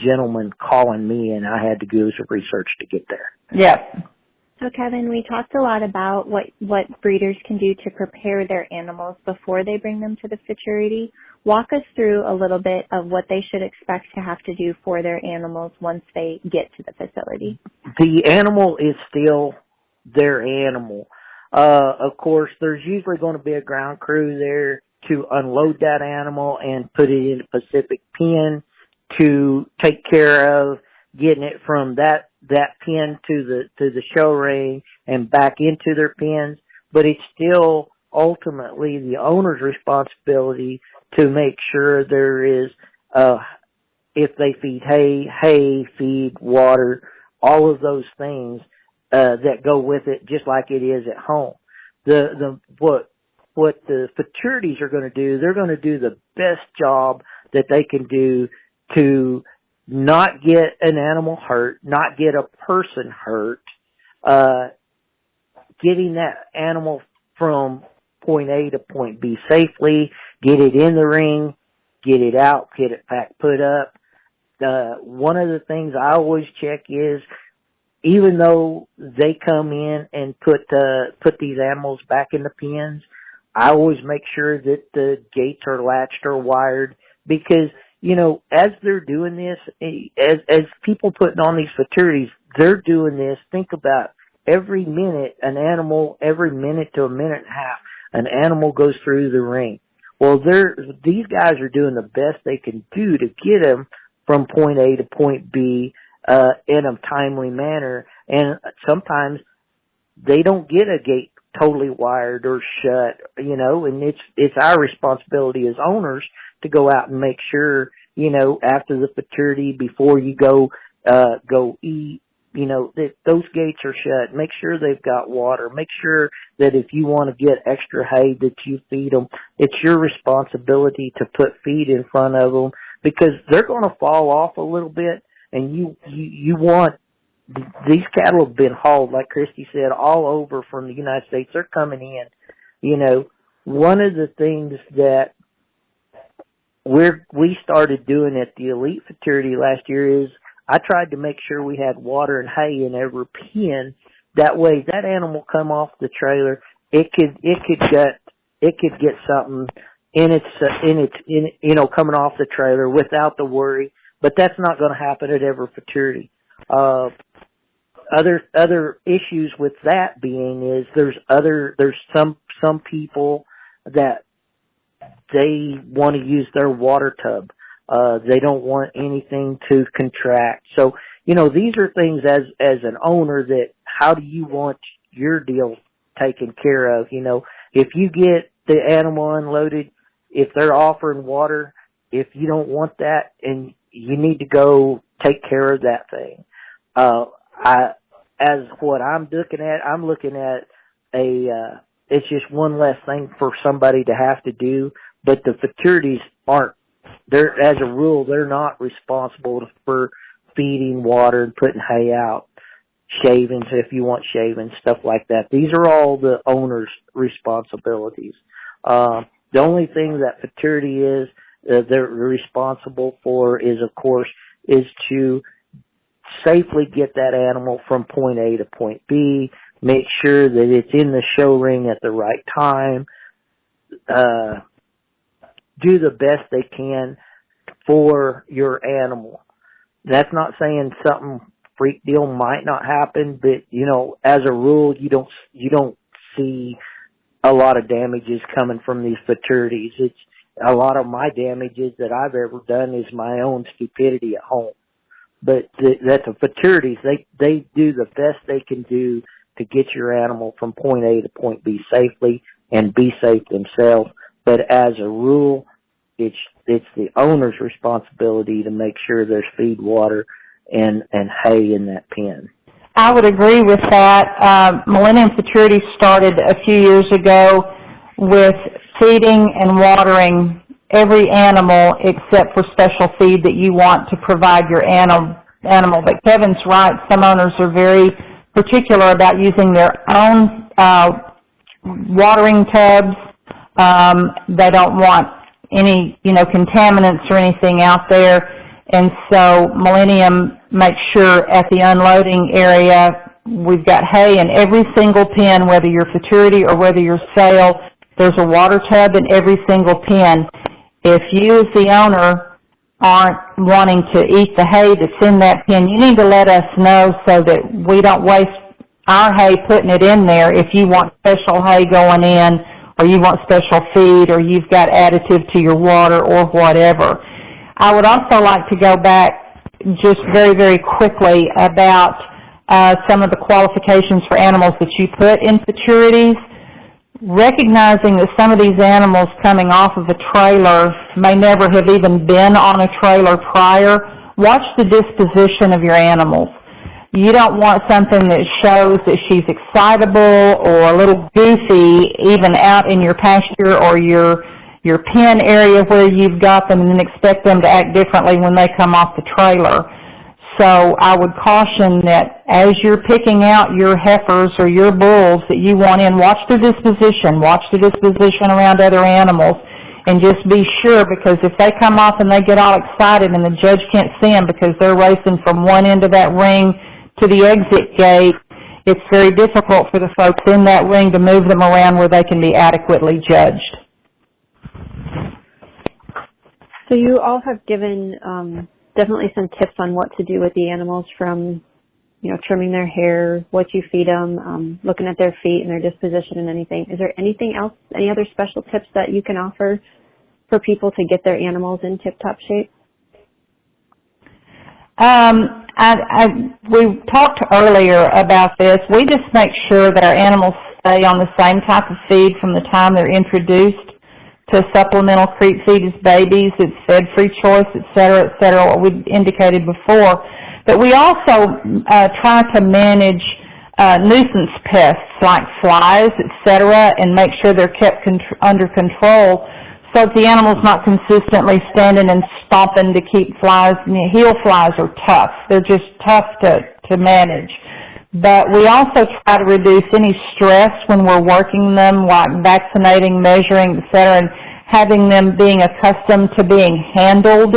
gentleman calling me, and I had to do some research to get there. Yep. So Kevin, we talked a lot about what breeders can do to prepare their animals before they bring them to the futurity. Walk us through a little bit of what they should expect to have to do for their animals once they get to the facility. The animal is still their animal. Of course, there's usually going to be a ground crew there to unload that animal and put it in a specific pen to take care of getting it from that pen to the show ring and back into their pens. But it's still ultimately the owner's responsibility to make sure there is, if they feed hay, feed, water, all of those things, that go with it, just like it is at home. What the Futurities are going to do, they're going to do the best job that they can do to not get an animal hurt, not get a person hurt, getting that animal from point A to point B safely, get it in the ring, get it out, get it back put up. One of the things I always check is, even though they come in and put these animals back in the pens, I always make sure that the gates are latched or wired because, you know, as they're doing this, as people putting on these Futurities, they're doing this. Think about every minute, every minute to a minute and a half, an animal goes through the ring. Well, these guys are doing the best they can do to get them from point A to point B, in a timely manner. And sometimes they don't get a gate totally wired or shut, you know, and it's our responsibility as owners to go out and make sure, you know, after the Futurity, before you go eat, you know, that those gates are shut. Make sure they've got water. Make sure that if you want to get extra hay that you feed them. It's your responsibility to put feed in front of them because they're going to fall off a little bit, and you want, these cattle have been hauled, like Christy said, all over from the United States. They're coming in. You know, one of the things that we started doing at the Elite Futurity last year is I tried to make sure we had water and hay in every pen. That way, that animal come off the trailer, it could get something in its you know, coming off the trailer without the worry. But that's not going to happen at every Futurity. Other issues with that being is there's some people that they want to use their water tub. They don't want anything to contract. So, you know, these are things as an owner that how do you want your deal taken care of? You know, if you get the animal unloaded, if they're offering water, if you don't want that, and you need to go take care of that thing. As what I'm looking at it's just one less thing for somebody to have to do, but the Futurities as a rule, they're not responsible for feeding, water, and putting hay out, shavings, if you want shavings, stuff like that. These are all the owner's responsibilities. The only thing that Futurity is, they're responsible for is, of course, is to safely get that animal from point A to point B, make sure that it's in the show ring at the right time, do the best they can for your animal. That's not saying something freak deal might not happen, but, you know, as a rule, you don't see a lot of damages coming from these Futurities. It's a lot of my damages that I've ever done is my own stupidity at home. But that's the Futurities. They do the best they can do to get your animal from point A to point B safely and be safe themselves. But as a rule, it's the owner's responsibility to make sure there's feed, water, and hay in that pen. I would agree with that. Millennium Futurities started a few years ago with feeding and watering every animal except for special feed that you want to provide your animal. But Kevin's right, some owners are very particular about using their own watering tubs. They don't want any, contaminants or anything out there. And so Millennium makes sure at the unloading area we've got hay in every single pen, whether you're Futurity or whether you're sale. There's a water tub in every single pen. If you as the owner aren't wanting to eat the hay that's in that pen, you need to let us know so that we don't waste our hay putting it in there if you want special hay going in or you want special feed or you've got additive to your water or whatever. I would also like to go back just very, very quickly about some of the qualifications for animals that you put in Futurities. Recognizing that some of these animals coming off of a trailer may never have even been on a trailer prior, watch the disposition of your animals. You don't want something that shows that she's excitable or a little goofy even out in your pasture or your pen area where you've got them and then expect them to act differently when they come off the trailer. So I would caution that as you're picking out your heifers or your bulls that you want in, watch their disposition. Watch the disposition around other animals and just be sure, because if they come off and they get all excited and the judge can't see them because they're racing from one end of that ring to the exit gate, it's very difficult for the folks in that ring to move them around where they can be adequately judged. So you all have given definitely some tips on what to do with the animals, from trimming their hair, what you feed them, looking at their feet and their disposition and anything. Is there anything else, any other special tips that you can offer for people to get their animals in tip-top shape? We talked earlier about this. We just make sure that our animals stay on the same type of feed from the time they're introduced to supplemental creep feed as babies. It's fed free choice, et cetera, what we indicated before. But we also try to manage nuisance pests like flies, et cetera, and make sure they're kept under control so that the animal's not consistently standing and stomping to keep flies. Heel flies are tough. They're just tough to manage. But we also try to reduce any stress when we're working them, like vaccinating, measuring, et cetera, and having them being accustomed to being handled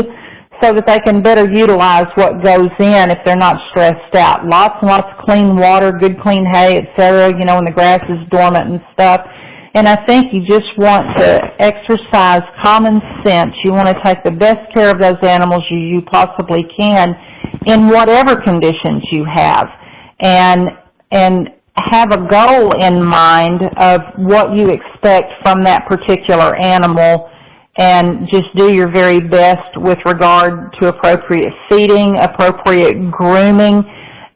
so that they can better utilize what goes in if they're not stressed out. Lots and lots of clean water, good clean hay, et cetera, when the grass is dormant and stuff. And I think you just want to exercise common sense. You want to take the best care of those animals you possibly can in whatever conditions you have. And have a goal in mind of what you expect from that particular animal, and just do your very best with regard to appropriate feeding, appropriate grooming.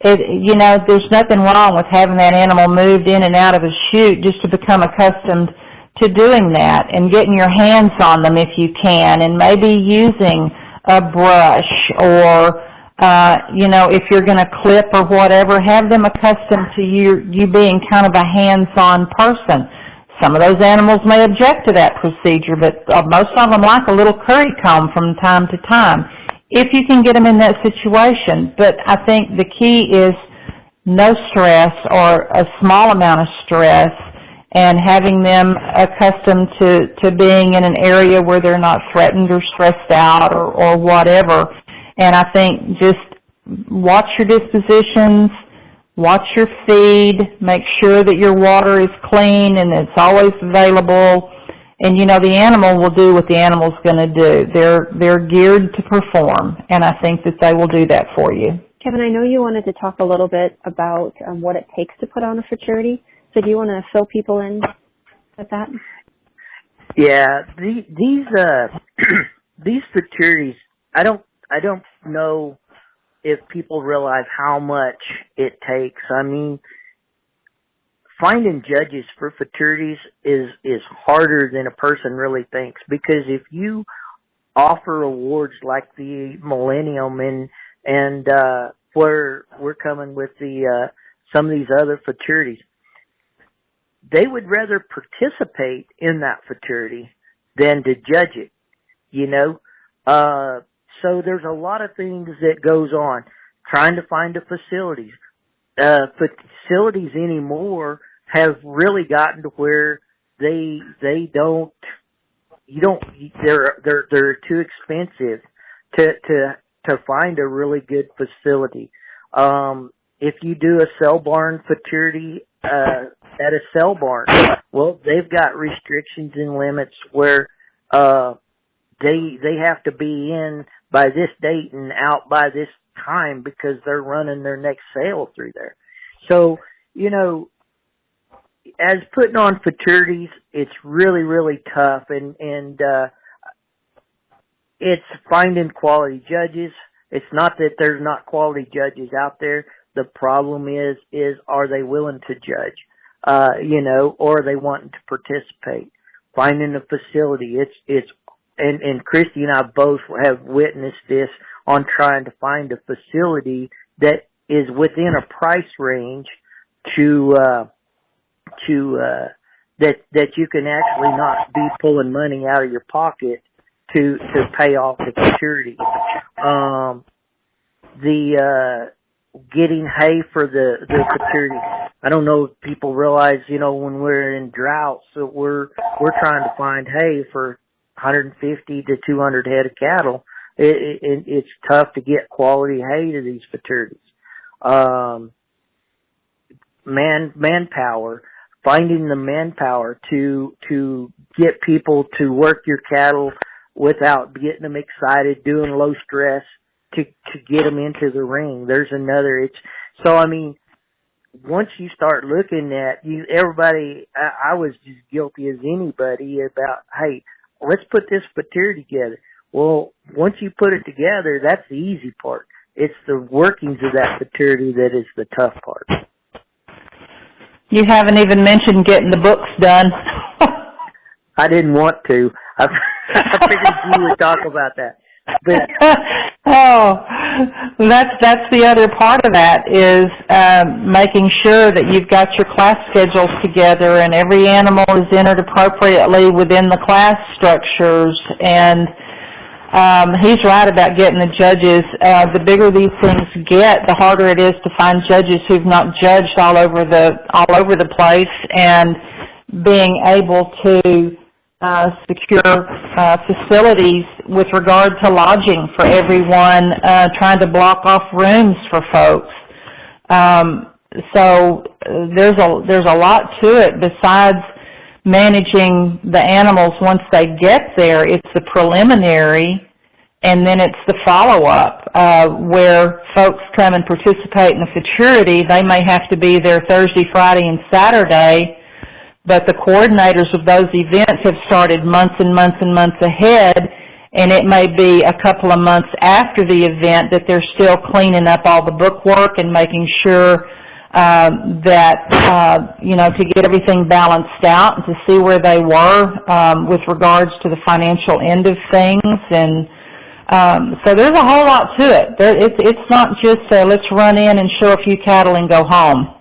There's nothing wrong with having that animal moved in and out of a chute just to become accustomed to doing that, and getting your hands on them if you can, and maybe using a brush or if you're going to clip or whatever, have them accustomed to you being kind of a hands-on person. Some of those animals may object to that procedure, but most of them like a little curry comb from time to time, if you can get them in that situation. But I think the key is no stress or a small amount of stress, and having them accustomed to being in an area where they're not threatened or stressed out or whatever. And I think just watch your dispositions, watch your feed, make sure that your water is clean and it's always available. And, the animal will do what the animal's going to do. They're geared to perform, and I think that they will do that for you. Kevin, I know you wanted to talk a little bit about what it takes to put on a Futurity. So do you want to fill people in with that? Yeah, these Futurities, I don't know if people realize how much it takes. I mean, finding judges for futurities is harder than a person really thinks, because if you offer awards like the Millennium and where we're coming with the some of these other futurities, they would rather participate in that futurity than to judge it, you know. So there's a lot of things that goes on trying to find the facilities. Facilities anymore have really gotten to where they're too expensive to find a really good facility. If you do a cell barn futurity at a cell barn, well, they've got restrictions and limits where they have to be in by this date and out by this time because they're running their next sale through there. So, you know, as putting on futurities, it's really, really tough, and it's finding quality judges. It's not that there's not quality judges out there. The problem is are they willing to judge, you know, or are they wanting to participate? Finding a facility, and Christy and I both have witnessed this on trying to find a facility that is within a price range that you can actually not be pulling money out of your pocket to pay off the security. Getting hay for the security. I don't know if people realize, you know, when we're in droughts, so we're trying to find hay for 150 to 200 head of cattle. It's tough to get quality hay to these futurities. Manpower, finding the manpower to get people to work your cattle without getting them excited, doing low stress to get them into the ring. There's another. So I mean, once you start looking at everybody, I was just guilty as anybody about, hey, let's put this futurity together. Well, once you put it together, that's the easy part. It's the workings of that futurity that is the tough part. You haven't even mentioned getting the books done. I didn't want to. I figured you would talk about that. But that's the other part of that is making sure that you've got your class schedules together and every animal is entered appropriately within the class structures. And he's right about getting the judges. The bigger these things get, the harder it is to find judges who've not judged all over the place, and being able to secure facilities with regard to lodging for everyone, trying to block off rooms for folks. So there's a lot to it besides managing the animals once they get there. It's the preliminary, and then it's the follow-up, where folks come and participate in the futurity. They may have to be there Thursday, Friday, and Saturday, but the coordinators of those events have started months and months and months ahead, and it may be a couple of months after the event that they're still cleaning up all the bookwork and making sure that, you know, to get everything balanced out and to see where they were with regards to the financial end of things. And so there's a whole lot to it. It's not just let's run in and show a few cattle and go home.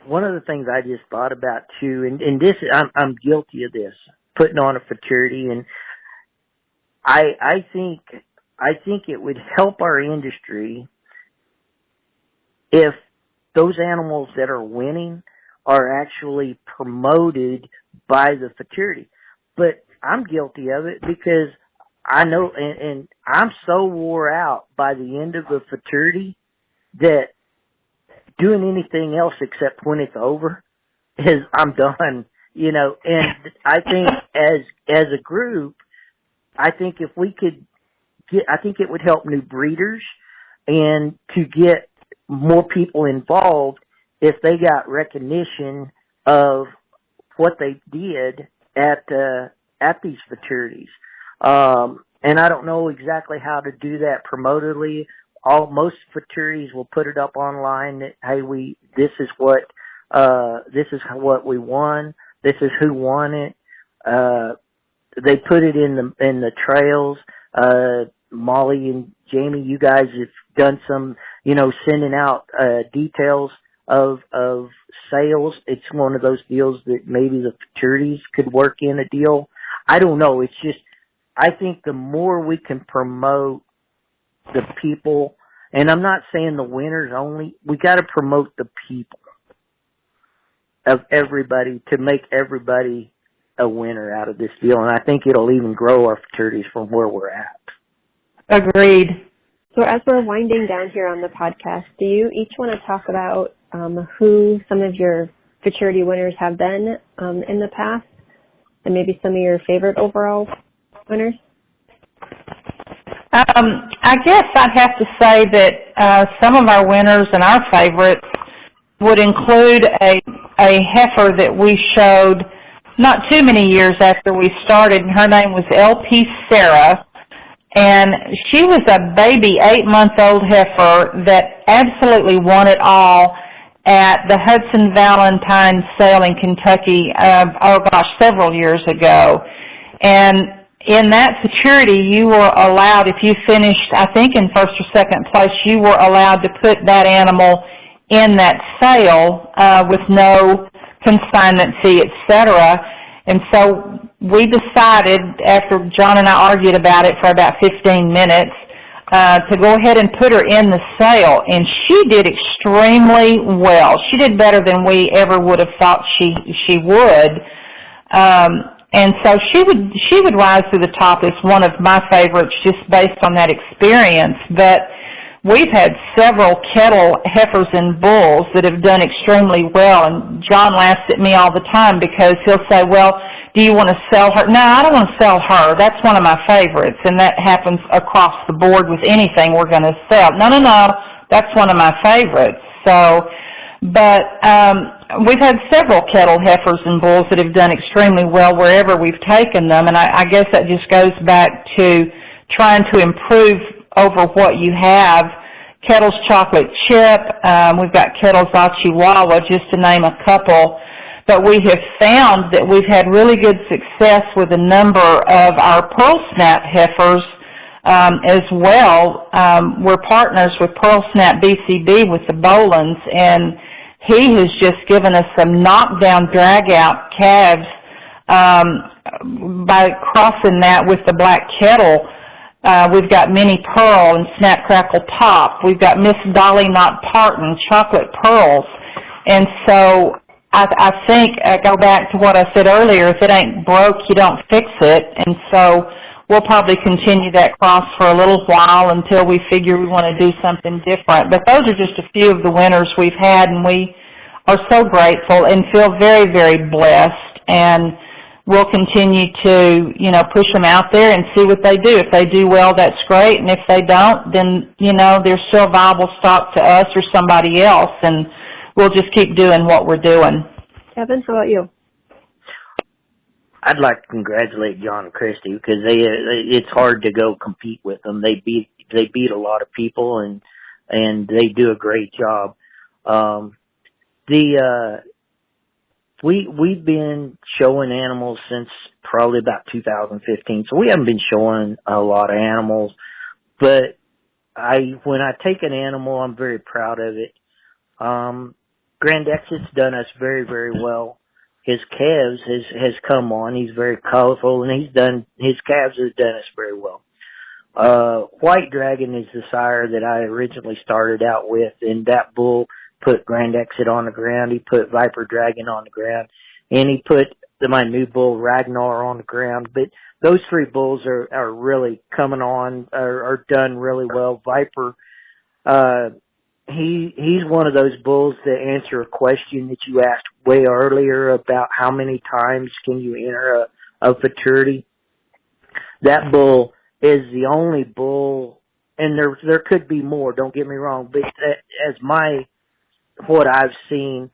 One of the things I just thought about too, and this, I'm guilty of this, putting on a futurity, and I think it would help our industry if those animals that are winning are actually promoted by the futurity. But I'm guilty of it because I know, and I'm so wore out by the end of the futurity that doing anything else except when it's over is I'm done, you know. And I think as a group, I think if we could I think it would help new breeders and to get more people involved if they got recognition of what they did at these futurities. And I don't know exactly how to do that promotively. Most futurities will put it up online that, hey, this is what this is what we won, this is who won it. They put it in the trails. Molly and Jamie, you guys have done some, sending out details of sales. It's one of those deals that maybe the Futurities could work in a deal. I don't know. It's just, I think the more we can promote the people, and I'm not saying the winners only, we got to promote the people of everybody to make everybody a winner out of this deal. And I think it'll even grow our Futurities from where we're at. Agreed. So as we're winding down here on the podcast, do you each want to talk about who some of your Futurity winners have been in the past, and maybe some of your favorite overall winners? I guess I'd have to say that some of our winners and our favorites would include a heifer that we showed not too many years after we started. Her name was LP Sarah, and she was a baby 8-month-old heifer that absolutely won it all at the Hudson Valentine sale in Kentucky, several years ago. And in that Futurity, you were allowed, if you finished, I think, in first or second place, you were allowed to put that animal in that sale with no consignment fee, etc. And so we decided, after John and I argued about it for about 15 minutes, to go ahead and put her in the sale. And she did extremely well. She did better than we ever would have thought she would. And so she would rise to the top as one of my favorites just based on that experience. But we've had several kettle heifers and bulls that have done extremely well. And John laughs at me all the time because he'll say, well, do you want to sell her? No, I don't want to sell her. That's one of my favorites. And that happens across the board with anything we're going to sell. No, that's one of my favorites. So, but we've had several kettle heifers and bulls that have done extremely well wherever we've taken them. And I guess that just goes back to trying to improve over what you have. Kettle's Chocolate Chip, we've got Kettle's Chihuahua, just to name a couple. But we have found that we've had really good success with a number of our Pearl Snap heifers as well. We're partners with Pearl Snap BCB with the Bolins, and he has just given us some knockdown drag-out calves by crossing that with the Black Kettle. We've got Minnie Pearl and Snap Crackle Pop. We've got Miss Dolly Not Parton, Chocolate Pearls. And so I think, go back to what I said earlier, if it ain't broke, you don't fix it. And so we'll probably continue that cross for a little while until we figure we want to do something different. But those are just a few of the winners we've had, and we are so grateful and feel very, very blessed. And we'll continue to, push them out there and see what they do. If they do well, that's great. And if they don't, then, they're still viable stock to us or somebody else. And we'll just keep doing what we're doing. Kevin, how about you? I'd like to congratulate John and Christy because it's hard to go compete with them. They beat a lot of people and they do a great job. We've been showing animals since probably about 2015, so we haven't been showing a lot of animals. But when I take an animal, I'm very proud of it. Grand Exit's done us very, very well. His calves has come on. He's very colorful, and his calves has done us very well. White Dragon is the sire that I originally started out with, and that bull put Grand Exit on the ground. He put Viper Dragon on the ground, and he put my new bull Ragnar on the ground. But those three bulls are really coming on, are done really well. Viper, he's one of those bulls to answer a question that you asked way earlier about how many times can you enter a Futurity. That bull is the only bull, and there could be more, don't get me wrong, but as what I've seen,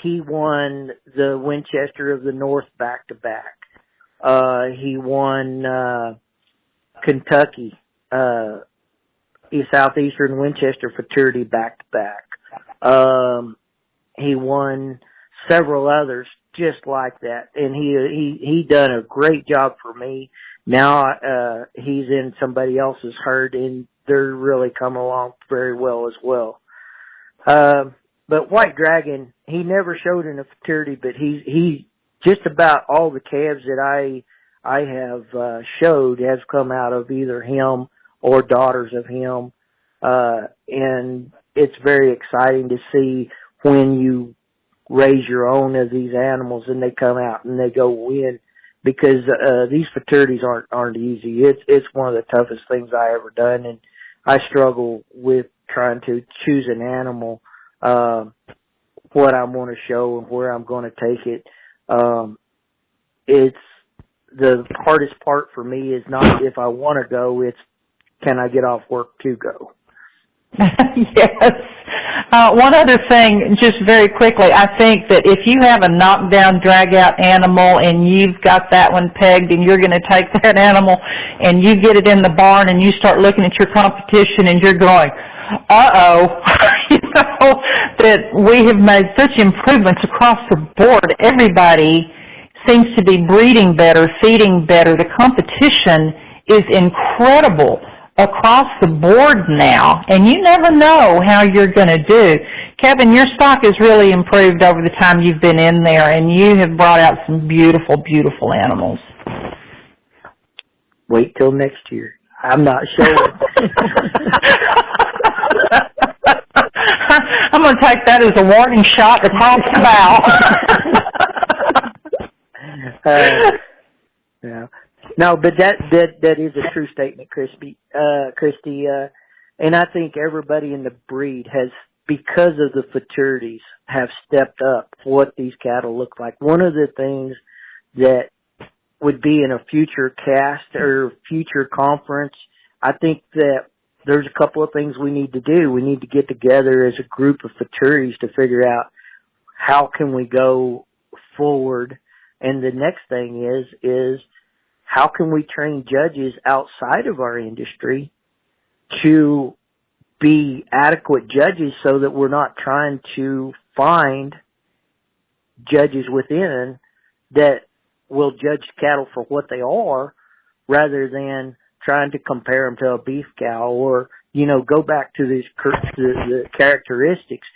he won the Winchester of the North back-to-back. He won Kentucky, Southeastern Winchester Futurity back-to-back. he won several others just like that, and he done a great job for me. Now he's in somebody else's herd, and they're really coming along very well as well. But White Dragon, he never showed in a futurity, but he just about all the calves that I have showed has come out of either him or daughters of him, and it's very exciting to see when you raise your own of these animals and they come out and they go win, because these futurities aren't easy. It's one of the toughest things I ever done, and I struggle with trying to choose an animal, what I want to show and where I'm going to take it. It's the hardest part for me is not if I want to go, it's can I get off work to go. Yes. One other thing, just very quickly, I think that if you have a knockdown, drag-out animal and you've got that one pegged and you're going to take that animal and you get it in the barn and you start looking at your competition and you're going, uh-oh, you know, that we have made such improvements across the board. Everybody seems to be breeding better, feeding better. The competition is incredible across the board now, and you never know how you're going to do. Kevin, your stock has really improved over the time you've been in there, and you have brought out some beautiful, beautiful animals. Wait till next year. I'm not sure. I'm going to take that as a warning shot to talk about. Yeah. No, but that is a true statement, Christy. And I think everybody in the breed has, because of the futurities, have stepped up what these cattle look like. One of the things that would be in a future cast or future conference, I think that there's a couple of things we need to do. We need to get together as a group of futurities to figure out how can we go forward. And the next thing is how can we train judges outside of our industry to be adequate judges so that we're not trying to find judges within that will judge cattle for what they are rather than trying to compare them to a beef cow or, you know, go back to the characteristics.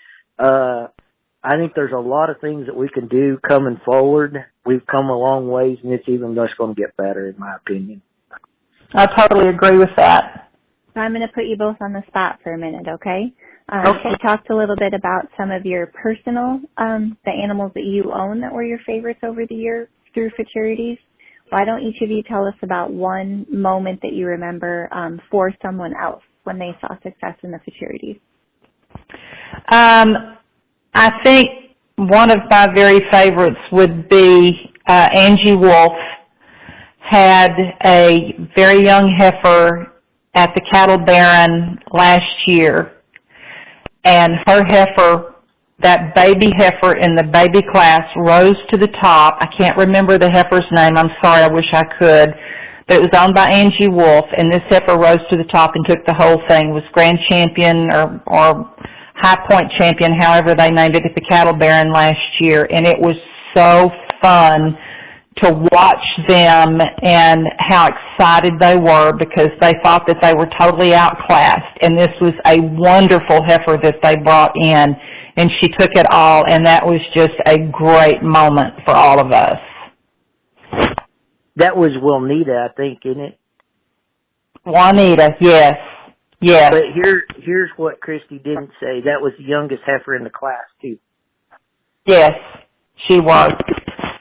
I think there's a lot of things that we can do coming forward. We've come a long ways, and it's even just going to get better, in my opinion. I totally agree with that. I'm going to put you both on the spot for a minute, okay? Okay. You talked a little bit about some of your personal, the animals that you own that were your favorites over the year through futurities. Why don't each of you tell us about one moment that you remember for someone else when they saw success in the futurities? I think one of my very favorites would be Angie Wolf had a very young heifer at the Cattle Baron last year, and her heifer, that baby heifer in the baby class, rose to the top. I can't remember the heifer's name. I'm sorry, I wish I could. But it was owned by Angie Wolf, and this heifer rose to the top and took the whole thing, was grand champion or High Point champion, however they named it, at the Cattle Baron last year. And it was so fun to watch them and how excited they were because they thought that they were totally outclassed. And this was a wonderful heifer that they brought in, and she took it all, and that was just a great moment for all of us. That was Wilnita, I think, isn't it? Juanita, yes. Yes. But here's what Christy didn't say. That was the youngest heifer in the class, too. Yes, she was.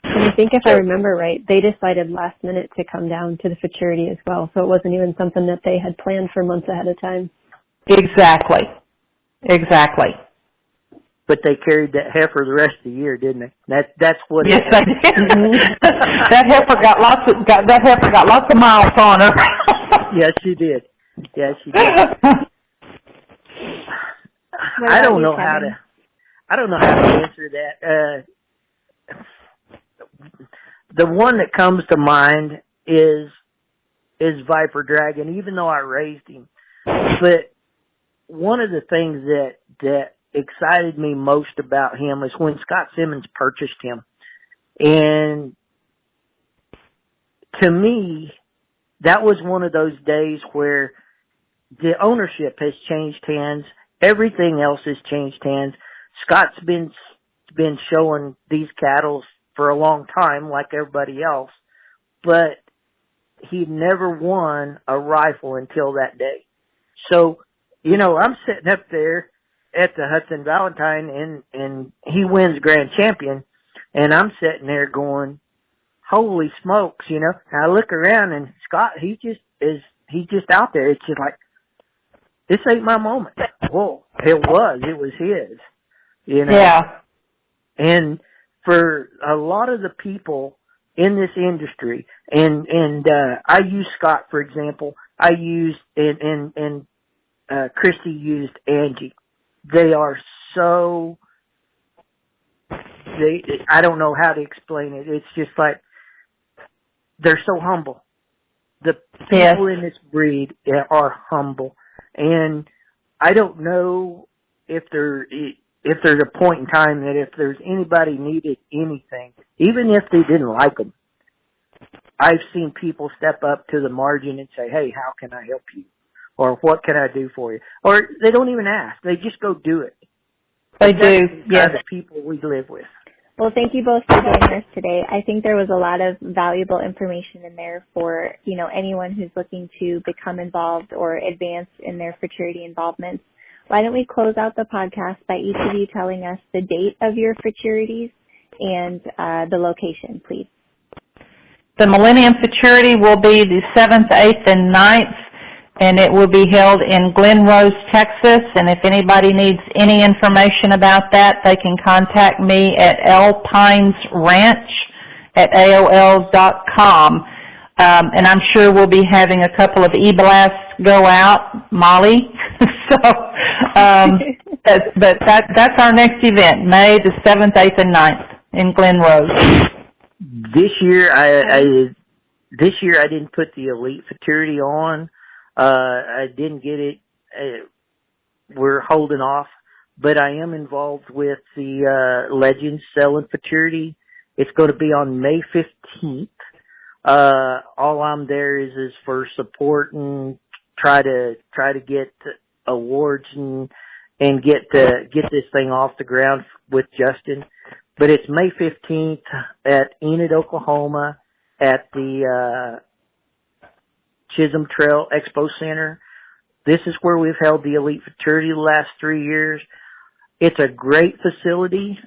And I think if I remember right, they decided last minute to come down to the futurity as well, so it wasn't even something that they had planned for months ahead of time. Exactly. But they carried that heifer the rest of the year, didn't they? That's what. Yes, they did. That heifer got lots of miles on her. Yes, she did. Yes, she did. I don't know how to answer that. The one that comes to mind is Viper Dragon, even though I raised him. But one of the things that excited me most about him is when Scott Simmons purchased him. And to me, that was one of those days where the ownership has changed hands. Everything else has changed hands. Scott's been showing these cattle for a long time, like everybody else, but he never won a rifle until that day. So, you know, I'm sitting up there at the Hudson Valentine and he wins grand champion, and I'm sitting there going, holy smokes, you know. And I look around and Scott, he's just out there. It's just like, this ain't my moment. Well, it was his, you know. Yeah. And for a lot of the people in this industry, and I use Scott, for example, I used, and Christy used Angie. They are so, I don't know how to explain it. It's just like, they're so humble. The people in this breed are humble. And I don't know if there's a point in time that if there's anybody needed anything, even if they didn't like them, I've seen people step up to the margin and say, hey, how can I help you? Or what can I do for you? Or they don't even ask. They just go do it. They do, yes. The people we live with. Well, thank you both for joining us today. I think there was a lot of valuable information in there for, you know, anyone who's looking to become involved or advance in their futurity involvements. Why don't we close out the podcast by each of you telling us the date of your futurities and the location, please. The Millennium Futurity will be the 7th, 8th, and 9th, and it will be held in Glen Rose, Texas. And if anybody needs any information about that, they can contact me at lpinesranch@aol.com. And I'm sure we'll be having a couple of e-blasts go out, Molly. So, that's our next event, May the 7th, 8th, and 9th in Glen Rose. This year, I didn't put the Elite Futurity on. I didn't get it. We're holding off, but I am involved with the Legends Selling Futurity. It's going to be on May 15th. All I'm there is for support and try to get awards and get this thing off the ground with Justin. But it's May 15th at Enid, Oklahoma, at the Chisholm Trail Expo Center. This is where we've held the Elite Futurity the last 3 years. It's a great facility.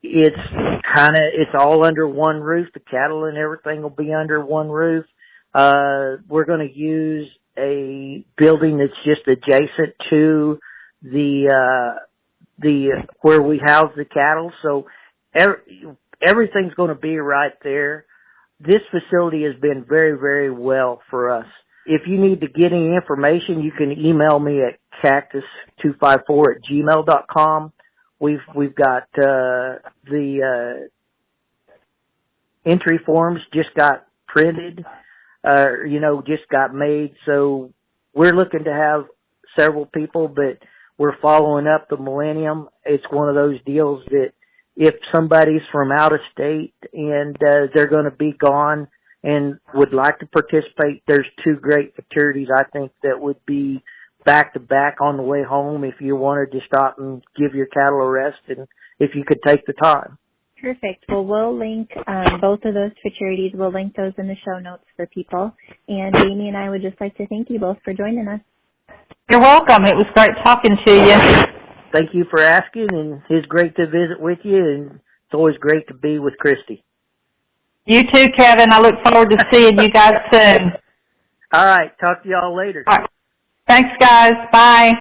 It's all under one roof. The cattle and everything will be under one roof. We're going to use a building that's just adjacent to the where we house the cattle. So everything's going to be right there. This facility has been very, very well for us. If you need to get any information, you can email me at cactus254@gmail.com. We've got the entry forms just got printed, just got made. So we're looking to have several people, but we're following up the Millennium. It's one of those deals that if somebody's from out of state and they're going to be gone and would like to participate, there's two great futurities I think that would be back to back on the way home if you wanted to stop and give your cattle a rest and if you could take the time. Perfect. Well, we'll link both of those futurities. We'll link those in the show notes for people. And Amy and I would just like to thank you both for joining us. You're welcome. It was great talking to you. Thank you for asking, and it's great to visit with you, and it's always great to be with Christy. You too, Kevin. I look forward to seeing you guys soon. All right. Talk to y'all later. All right. Thanks, guys. Bye.